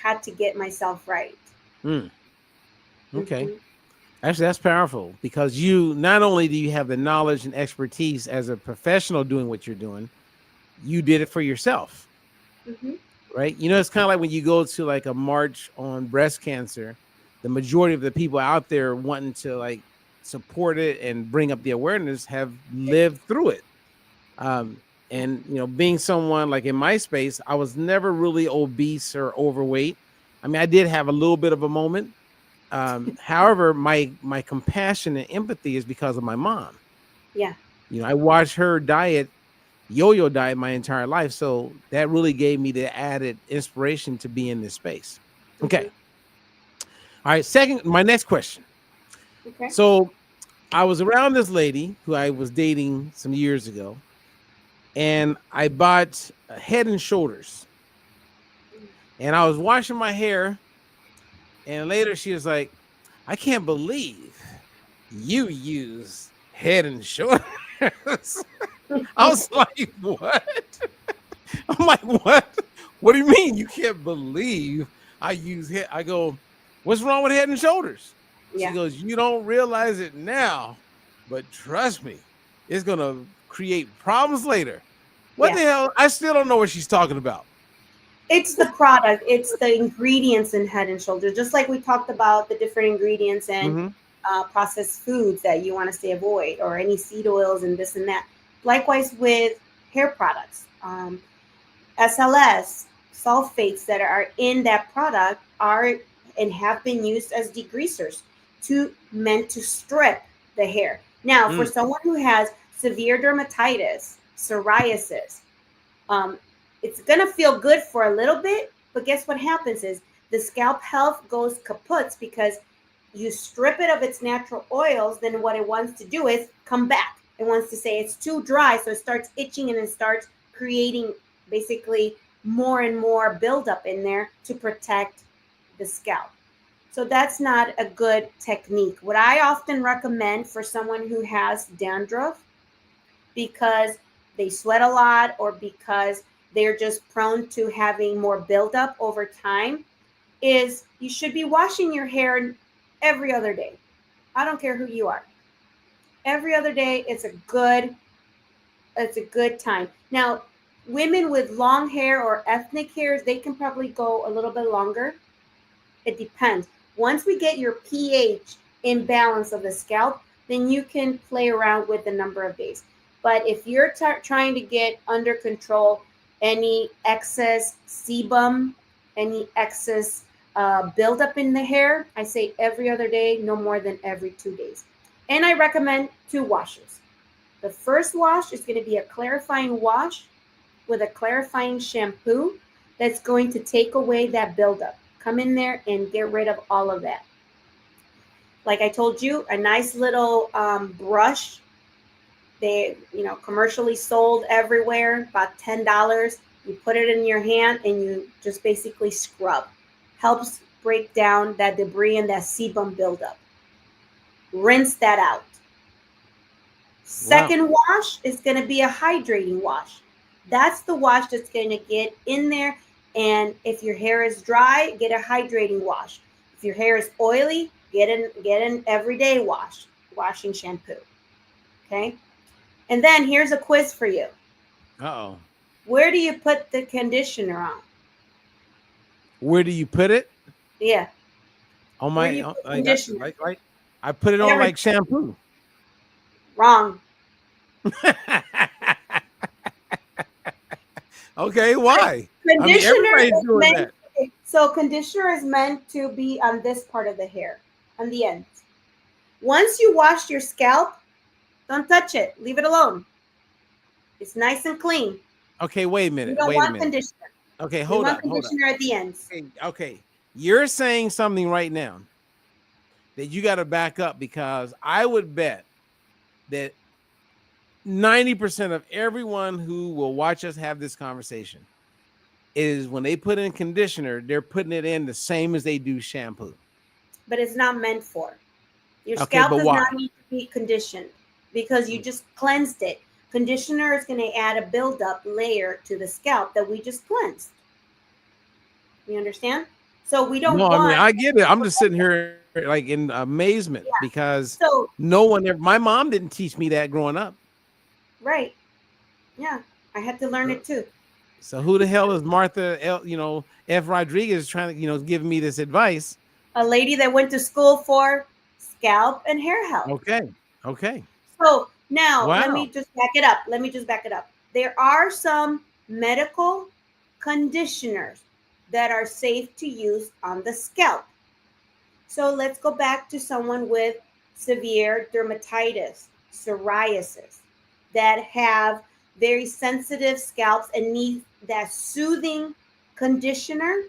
S4: Had to get myself right.
S2: Okay. Mm-hmm. Actually, that's powerful, because you not only do you have the knowledge and expertise as a professional doing what you're doing, you did it for yourself. Mm-hmm. Right? It's kind of like when you go to like a march on breast cancer, the majority of the people out there wanting to like support it and bring up the awareness have lived through it. And being someone like in my space, I was never really obese or overweight. I mean, I did have a little bit of a moment. However, my compassion and empathy is because of my mom.
S4: Yeah.
S2: I watched her yo-yo diet my entire life. So that really gave me the added inspiration to be in this space. Okay. Mm-hmm. All right. My next question.
S4: Okay.
S2: So I was around this lady who I was dating some years ago, and I bought Head and Shoulders, and I was washing my hair, and later she was like, "I can't believe you use Head and Shoulders." I was like, "What?" I'm like, "What? What do you mean you can't believe I use head?" I go, "What's wrong with Head and Shoulders?" She
S4: Yeah.
S2: goes, "You don't realize it now, but trust me, it's gonna create problems later." What
S4: Yeah.
S2: the hell? I still don't know what she's talking about.
S4: It's the product, it's the ingredients in Head and Shoulders. Just like we talked about the different ingredients and
S2: Mm-hmm.
S4: processed foods that you want to stay avoid, or any seed oils and this and that. Likewise with hair products, SLS sulfates that are in that product are and have been used as degreasers to meant to strip the hair. Now, for
S2: Mm.
S4: someone who has severe dermatitis, psoriasis, um, it's gonna feel good for a little bit, but guess what happens is the scalp health goes kaputs because you strip it of its natural oils. Then what it wants to do is come back. It wants to say it's too dry, so it starts itching and it starts creating basically more and more buildup in there to protect the scalp. So that's not a good technique. What I often recommend for someone who has dandruff because they sweat a lot or because they're just prone to having more buildup over time is you should be washing your hair every other day. I don't care who you are. Every other day it's a good time. Now, women with long hair or ethnic hairs, they can probably go a little bit longer. It depends. Once we get your pH imbalance of the scalp, then you can play around with the number of days. But if you're trying to get under control any excess sebum, any excess buildup in the hair, I say every other day, no more than every 2 days. And I recommend 2 washes. The first wash is going to be a clarifying wash with a clarifying shampoo that's going to take away that buildup. Come in there and get rid of all of that. Like I told you, a nice little brush. They, commercially sold everywhere, about $10. You put it in your hand and you just basically scrub. Helps break down that debris and that sebum buildup. Rinse that out.
S2: Wow.
S4: Second wash is going to be a hydrating wash. That's the wash that's going to get in there. And if your hair is dry, get a hydrating wash. If your hair is oily, get an everyday washing shampoo. Okay. And then here's a quiz for you.
S2: Uh-oh.
S4: Where do you put the conditioner on?
S2: Where do you put it?
S4: Yeah.
S2: On
S4: Where do
S2: my
S4: you put
S2: like
S4: conditioner?
S2: I put it on
S4: Every
S2: like shampoo.
S4: Wrong.
S2: Okay, why? I mean,
S4: Conditioner
S2: everybody's
S4: is
S2: doing
S4: meant
S2: that.
S4: so conditioner is meant to be on this part of the hair, on the ends. Once you wash your scalp, don't touch it. Leave it alone. It's nice and clean.
S2: Okay, wait a
S4: We
S2: minute.
S4: don't
S2: Wait a
S4: want
S2: minute.
S4: conditioner.
S2: Okay,
S4: We
S2: hold
S4: want
S2: up, hold up.
S4: conditioner at the ends.
S2: Okay. You're saying something right now that you got to back up, because I would bet that 90% of everyone who will watch us have this conversation is when they put in conditioner, they're putting it in the same as they do shampoo.
S4: But it's not meant for. Your
S2: Okay,
S4: scalp
S2: but
S4: does
S2: why?
S4: not need to be conditioned because you just cleansed it. Conditioner is going to add a buildup layer to the scalp that we just cleansed. You understand? So we don't
S2: No, I mean,
S4: want.
S2: I get it. I'm just sitting here like in amazement
S4: Yeah.
S2: because
S4: So
S2: no one ever, my mom didn't teach me that growing up.
S4: right. Yeah. I had to learn
S2: So,
S4: it too.
S2: so who the hell is Martha F. Rodriguez trying to, giving me this advice?
S4: A lady that went to school for scalp and hair health.
S2: Okay. Okay.
S4: So now let me
S2: Wow.
S4: just back it up. There are some medical conditioners that are safe to use on the scalp. So let's go back to someone with severe dermatitis, psoriasis, that have very sensitive scalps and need that soothing conditioner.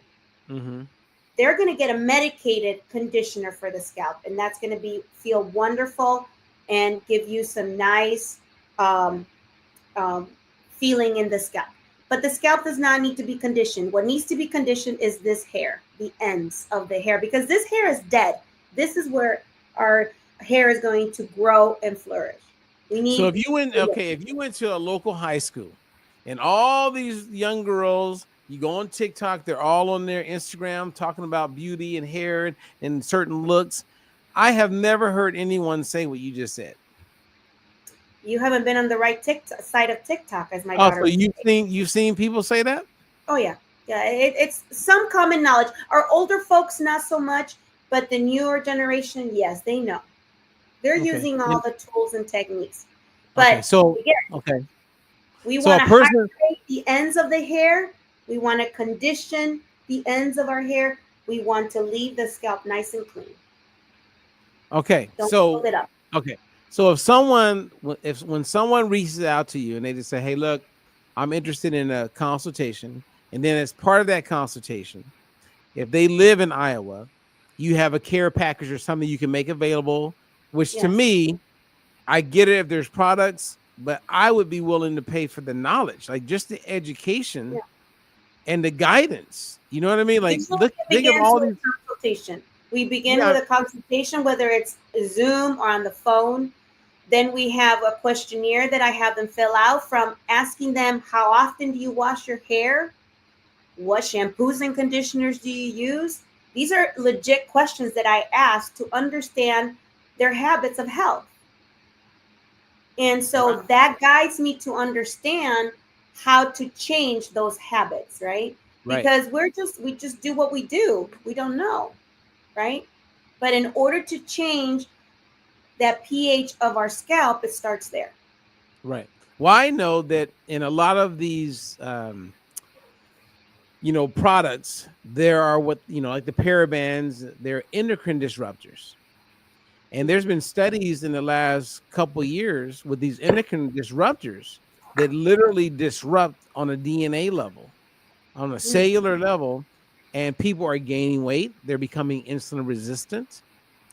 S2: Mm-hmm.
S4: they're going to get a medicated conditioner for the scalp, and that's going to feel wonderful and give you some nice um, um, feeling in the scalp. But the scalp does not need to be conditioned. What needs to be conditioned is this hair, the ends of the hair, because this hair is dead. This is where our hair is going to grow and flourish. We need.
S2: So if you went to a local high school and all these young girls, you go on TikTok, they're all on their Instagram talking about beauty and hair and certain looks. I have never heard anyone say what you just said.
S4: You haven't been on the right side of TikTok, as my
S2: Oh,
S4: daughter.
S2: so you've seen people say that?
S4: Oh yeah, yeah. It's some common knowledge. Our older folks not so much, but the newer generation, yes, they know. They're using all the tools and techniques. But
S2: okay, so
S4: again,
S2: okay,
S4: we
S2: so
S4: want
S2: a
S4: to
S2: person,
S4: hydrate the ends of the hair. We want to condition the ends of our hair. We want to leave the scalp nice and clean.
S2: okay,
S4: Don't
S2: so
S4: build it up.
S2: okay, so when someone reaches out to you and they just say, "Hey, look, I'm interested in a consultation," and then as part of that consultation, if they live in Iowa, you have a care package or something you can make available, which to
S4: Yes.
S2: me, I get it if there's products, but I would be willing to pay for the knowledge, like just the education and the guidance. You know what I mean? Like,
S4: Usually it
S2: think of
S4: begins
S2: all
S4: with
S2: these.
S4: a consultation. We begin with a consultation, whether it's Zoom or on the phone. Then we have a questionnaire that I have them fill out, from asking them, how often do you wash your hair? What shampoos and conditioners do you use? These are legit questions that I ask to understand their habits of health. And so that guides me to understand how to change those habits, right?
S2: Right.
S4: Because we just do what we do. We don't know, right? But in order to change that pH of our scalp, it starts there.
S2: Right. Well, I know that in a lot of these products, there are like the parabens, they're endocrine disruptors. And there's been studies in the last couple of years with these endocrine disruptors that literally disrupt on a DNA level, on a cellular level, and people are gaining weight. They're becoming insulin resistant.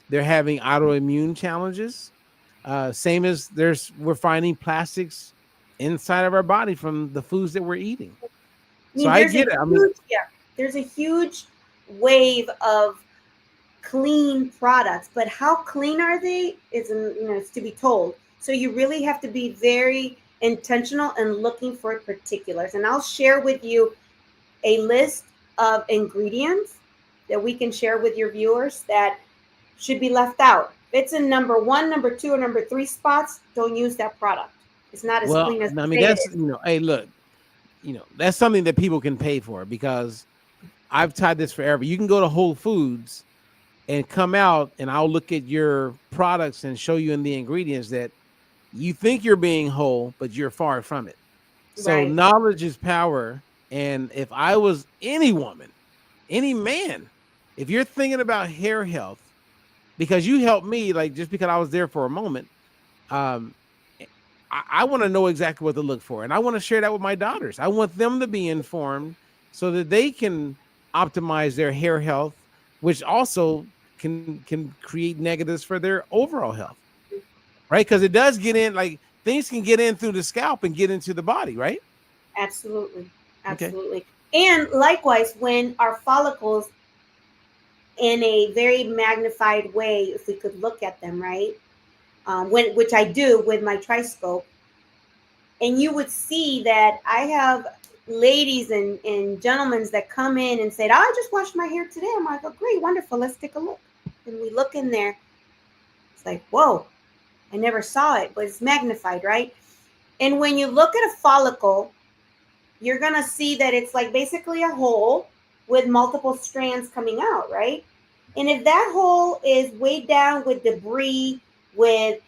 S2: They're having autoimmune challenges. Same as we're finding plastics inside of our body from the foods that we're eating. So I get it.
S4: There's a huge wave of clean products, but how clean are they it's to be told. So you really have to be very intentional and looking for particulars. And I'll share with you a list of ingredients that we can share with your viewers that should be left out. If it's in number 1, number 2, or number 3 spots, don't use that product. It's not as clean as
S2: that's hey, look, that's something that people can pay for, because I've tried this forever. You can go to Whole Foods and come out, and I'll look at your products and show you in the ingredients that you think you're being whole, but you're far from it. So knowledge is power. And if I was any woman, any man, if you're thinking about hair health, because you helped me, like, just because I was there for a moment, I want to know exactly what to look for. And I want to share that with my daughters. I want them to be informed so that they can optimize their hair health, which also can create negatives for their overall health, right? Because it does get in, like, things can get in through the scalp and get into the body, right?
S4: Absolutely. Okay. And likewise, when our follicles, in a very magnified way, if we could look at them, right? Which I do with my Triscope, and you would see that I have ladies and gentlemen that come in and say, "Oh, I just washed my hair today." I'm like, "Oh, great, wonderful. Let's take a look." And we look in there. It's like, whoa, I never saw it, but it's magnified, right? And when you look at a follicle, you're going to see that it's like basically a hole with multiple strands coming out, right? And if that hole is weighed down with debris, with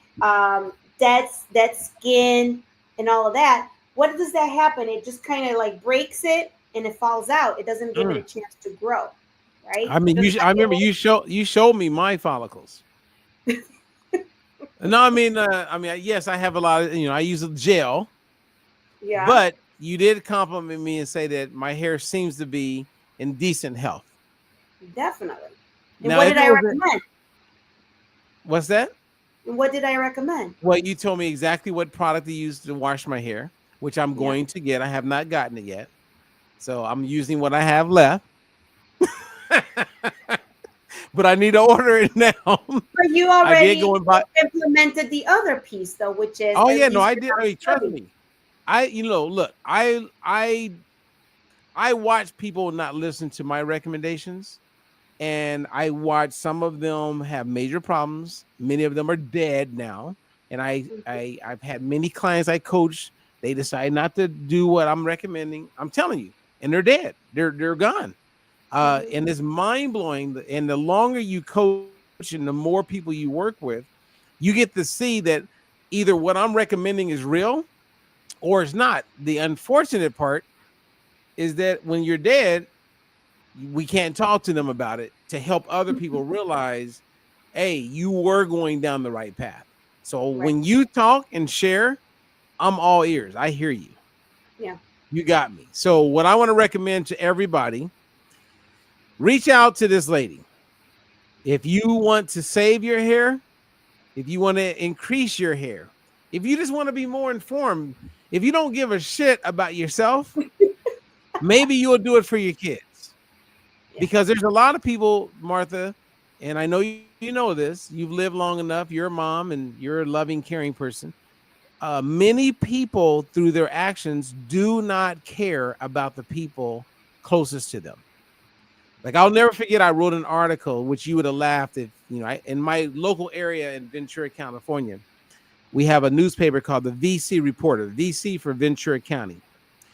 S4: dead skin and all of that, what does that happen? It just kind of like breaks it and it falls out. It doesn't give it a chance to grow, right?
S2: I mean, I remember you showed me my follicles. No, I mean, yes, I have a lot of, I use a gel. Yeah. But you did compliment me and say that my hair seems to be in decent health.
S4: Definitely. And
S2: Now,
S4: what
S2: if
S4: did
S2: it
S4: I
S2: was
S4: recommend?
S2: what's that?
S4: And what did I recommend?
S2: Well, you told me exactly what product to use to wash my hair, which I'm
S4: Yeah.
S2: going to get. I have not gotten it yet. So I'm using what I have left. But I need to order it now.
S4: But you
S2: I did go
S4: already
S2: and buy.
S4: implemented the other piece though, which is
S2: Oh
S4: at
S2: yeah, no,
S4: least
S2: I
S4: you're
S2: did.
S4: not
S2: Hey, trust
S4: scrubbing.
S2: me. Look, I watch people not listen to my recommendations, and I watch some of them have major problems. Many of them are dead now, and I've had many clients I coach. They decide not to do what I'm recommending. I'm telling you, and they're dead. They're gone.
S4: Mhm.
S2: And it's mind blowing. And the longer you coach and the more people you work with, you get to see that either what I'm recommending is real or it's not. The unfortunate part is that when you're dead, we can't talk to them about it to help other people realize, hey, you were going down the right path. So
S4: Right.
S2: when you talk and share, I'm all ears. I hear you.
S4: Yeah.
S2: You got me. So what I want to recommend to everybody, reach out to this lady. If you want to save your hair, if you want to increase your hair, if you just want to be more informed, if you don't give a shit about yourself, maybe you'll do it for your kids.
S4: Yeah.
S2: Because there's a lot of people, Martha, and I know you know this. You've lived long enough. You're a mom and you're a loving, caring person. Many people, through their actions, do not care about the people closest to them. Like I'll never forget, I wrote an article which you would have laughed if in my local area in Ventura, California, we have a newspaper called the VC Reporter, VC for Ventura County,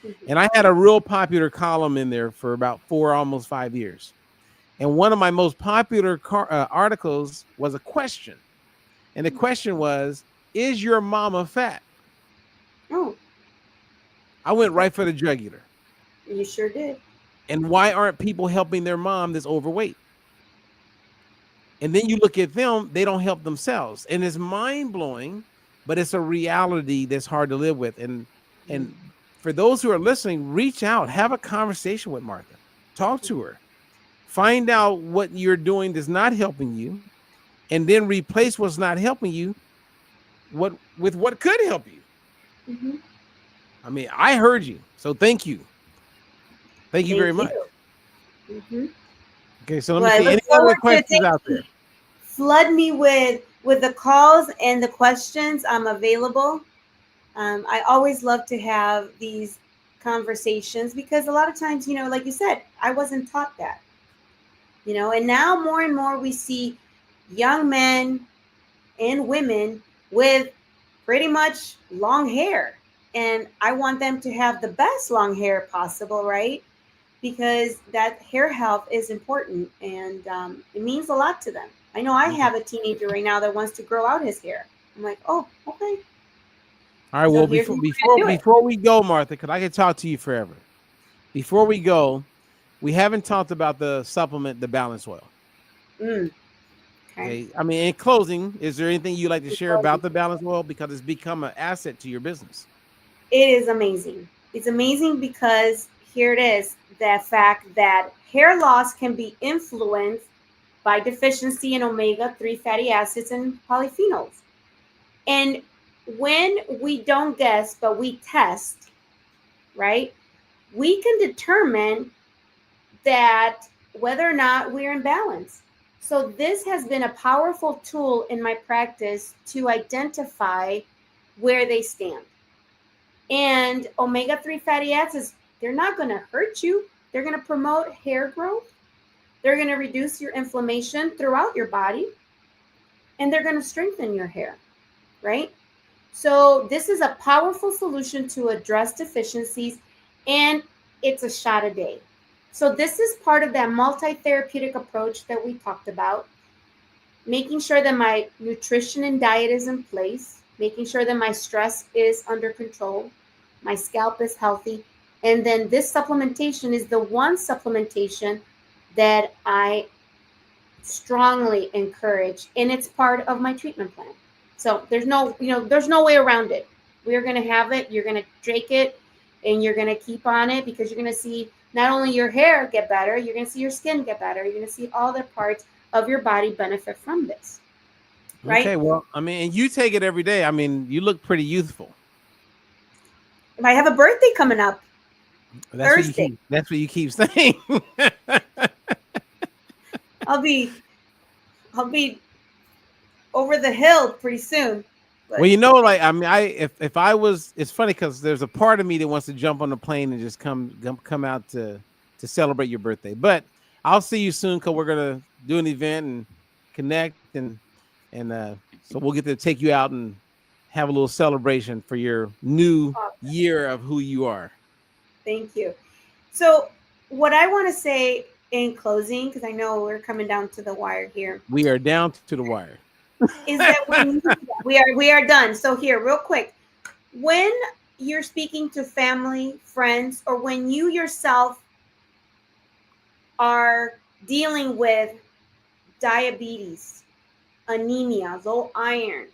S4: Mhm.
S2: and I had a real popular column in there for about 4, almost 5 years. And one of my most popular articles was a question. And the question was, is your mama fat?
S4: Oh,
S2: I went
S4: okay.
S2: right for the jugular.
S4: You sure did.
S2: And why aren't people helping their mom that's overweight? And then you look at them, they don't help themselves. And it's mind blowing, but it's a reality that's hard to live with. And for those who are listening, reach out, have a conversation with Martha, talk to her, find out what you're doing that's not helping you, and then replace what's not helping you with what could help you.
S4: Mm-hmm.
S2: I mean, I heard you, so thank you. Thank you very
S4: Thank you.
S2: much.
S4: Mm-hmm.
S2: Okay, so let me
S4: Well, I
S2: see
S4: look
S2: any other
S4: forward to
S2: questions out there.
S4: flood me with the calls and the questions. I'm available. I always love to have these conversations because a lot of times, like you said, I wasn't taught that, and now more and more we see young men and women with pretty much long hair. And I want them to have the best long hair possible, right? Because that hair health is important and it means a lot to them. I know I have a teenager right now that wants to grow out his hair. I'm like, oh, okay.
S2: All right,
S4: So
S2: well,
S4: here's how
S2: before
S4: we're
S2: before
S4: gonna do it.
S2: before we go, Martha, because I could talk to you forever. Before we go, we haven't talked about the supplement, the balance oil.
S4: Mm, okay.
S2: Okay. I mean, in closing, is there anything you'd like to share about the balance oil? Because it's become an asset to your business.
S4: It is amazing. It's amazing because here it is, the fact that hair loss can be influenced by deficiency in omega-3 fatty acids and polyphenols. And when we don't guess, but we test, right, we can determine that whether or not we're in balance. So this has been a powerful tool in my practice to identify where they stand. And omega-3 fatty acids, they're not going to hurt you. They're going to promote hair growth. They're going to reduce your inflammation throughout your body. And they're going to strengthen your hair, right? So this is a powerful solution to address deficiencies, and it's a shot a day. So this is part of that multi-therapeutic approach that we talked about, making sure that my nutrition and diet is in place, making sure that my stress is under control, my scalp is healthy, and then this supplementation is the one supplementation that I strongly encourage, and it's part of my treatment plan. So there's no way around it. We're going to have it. You're going to take it and you're going to keep on it because you're going to see not only your hair get better, you're going to see your skin get better. You're going to see all the parts of your body benefit from this. Right?
S2: Okay, well, I mean, and you take it every day. I mean, you look pretty youthful.
S4: If I have a birthday coming up, Thursday.
S2: That's what you keep saying.
S4: I'll be over the hill pretty soon. But
S2: well, you know, like, I mean, if I was, it's funny because there's a part of me that wants to jump on the plane and just come out to celebrate your birthday. But I'll see you soon because we're gonna do an event and connect, and so we'll get to take you out and have a little celebration for your new year of who you are.
S4: Thank you. So what I want to say in closing, because I know we're coming down to the wire here.
S2: We are down to the wire.
S4: Is that when we are done. So here, real quick, when you're speaking to family, friends, or when you yourself are dealing with diabetes, anemia, low iron,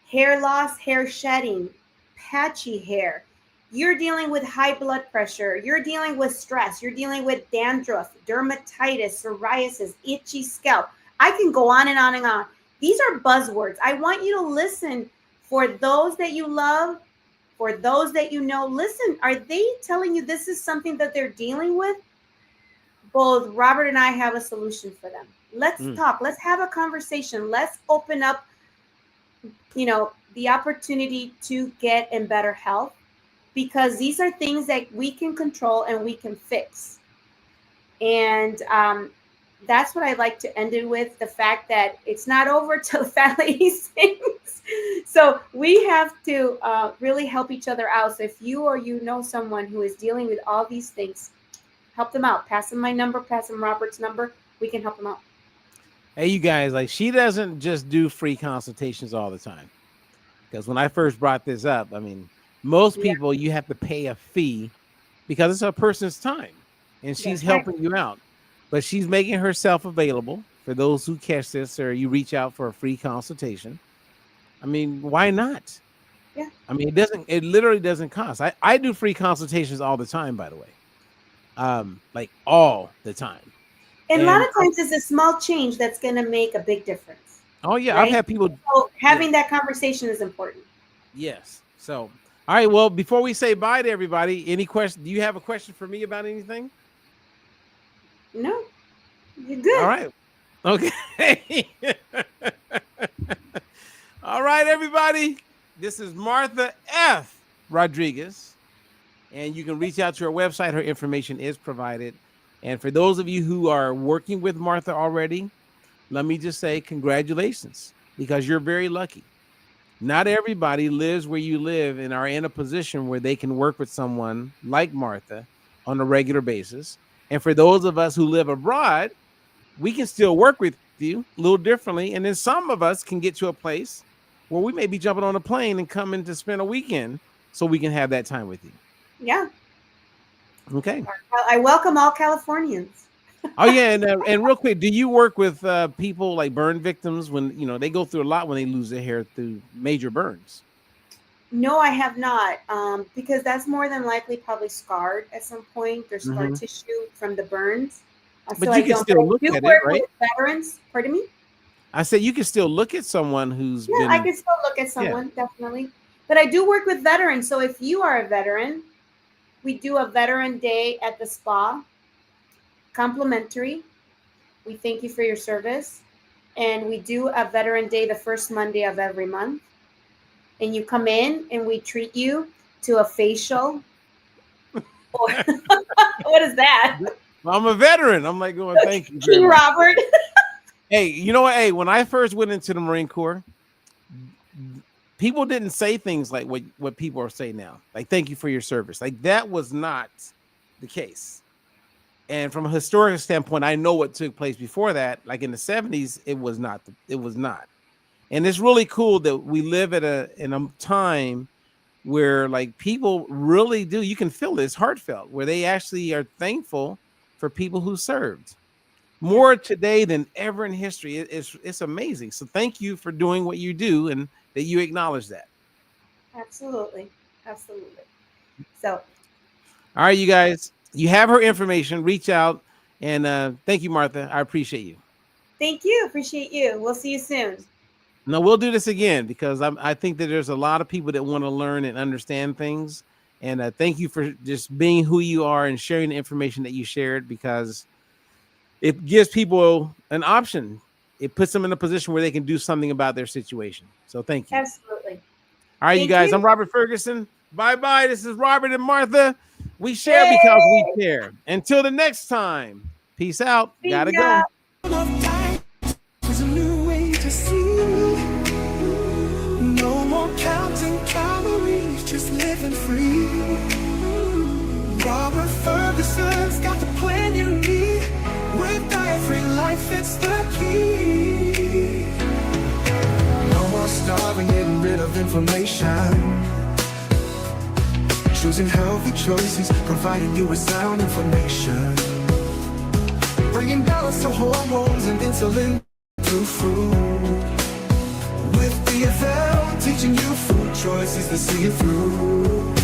S4: hair loss, hair shedding, patchy hair, you're dealing with high blood pressure, you're dealing with stress, you're dealing with dandruff, dermatitis, psoriasis, itchy scalp. I can go on and on and on. These are buzzwords. I want you to listen for those that you love, for those that you know. Listen, are they telling you this is something that they're dealing with? Both Robert and I have a solution for them. Let's talk. Let's have a conversation. Let's open up, the opportunity to get in better health, because these are things that we can control and we can fix. And that's what I'd like to end it with, the fact that it's not over till the fat lady sings. So we have to really help each other out. So if you or you know someone who is dealing with all these things, help them out. Pass them my number, pass them Robert's number. We can help them out.
S2: Hey, you guys, like, she doesn't just do free consultations all the time. Because when I first brought this up, I mean, most people, you have to pay a fee because it's a person's time and she's helping you out. But she's making herself available for those who catch this or you reach out for a free consultation. I mean, why not?
S4: Yeah.
S2: I mean, it literally doesn't cost. I do free consultations all the time, by the way. Like all the time.
S4: And a lot of times it's a small change that's going to make a big difference.
S2: Oh, yeah.
S4: Right?
S2: I've had people.
S4: So having that conversation is important.
S2: Yes. So, all right. Well, before we say bye to everybody, any question? Do you have a question for me about anything?
S4: No, you're good.
S2: All right. Okay. All right, everybody. This is Martha F. Rodriguez, and you can reach out to her website. Her information is provided. And for those of you who are working with Martha already, let me just say congratulations, because you're very lucky. Not everybody lives where you live and are in a position where they can work with someone like Martha on a regular basis. And for those of us who live abroad, we can still work with you a little differently. And then some of us can get to a place where we may be jumping on a plane and coming to spend a weekend so we can have that time with you.
S4: Yeah.
S2: Okay.
S4: I welcome all Californians.
S2: Oh, yeah. And real quick, do you work with people like burn victims when, they go through a lot when they lose their hair through major burns?
S4: No, I have not, because that's more than likely probably scarred at some point. There's scar tissue from the burns.
S2: But you can still look at it, right?
S4: Veterans, pardon me?
S2: I said you can still look at someone who's been...
S4: I can still look at someone, definitely. But I do work with veterans. So if you are a veteran, we do a Veteran Day at the spa, complimentary. We thank you for your service. And we do a Veteran Day the first Monday of every month. And you come in and we treat you to a facial. What is that?
S2: I'm a veteran. I'm like going, thank you.
S4: King Robert.
S2: Hey, you know what? Hey, when I first went into the Marine Corps, people didn't say things like what people are saying now. Like, thank you for your service. Like, that was not the case. And from a historical standpoint, I know what took place before that. Like in the 70s, it was not. And it's really cool that we live in a time where like people really do. You can feel it. It's heartfelt, where they actually are thankful for people who served more today than ever in history. It's amazing. So thank you for doing what you do and that you acknowledge that.
S4: Absolutely. So,
S2: all right, you guys. You have her information. Reach out. And thank you, Martha. I appreciate you.
S4: Thank you. Appreciate you. We'll see you soon.
S2: No, we'll do this again because I think that there's a lot of people that want to learn and understand things. And thank you for just being who you are and sharing the information that you shared, because it gives people an option. It puts them in a position where they can do something about their situation. So thank you.
S4: Absolutely.
S2: All right, you guys. I'm Robert Ferguson. Bye-bye. This is Robert and Martha. We share because we care. Until the next time. Peace out. Gotta go.
S1: There's a new way to see. No more counting calories, just living free. Robert Ferguson's got the plan you need. With diet-free life, it's the key. No more starving, getting rid of inflammation. Choosing healthy choices, providing you with sound information. Bringing balance to hormones and insulin through food. With the DFL, teaching you food choices to see it through.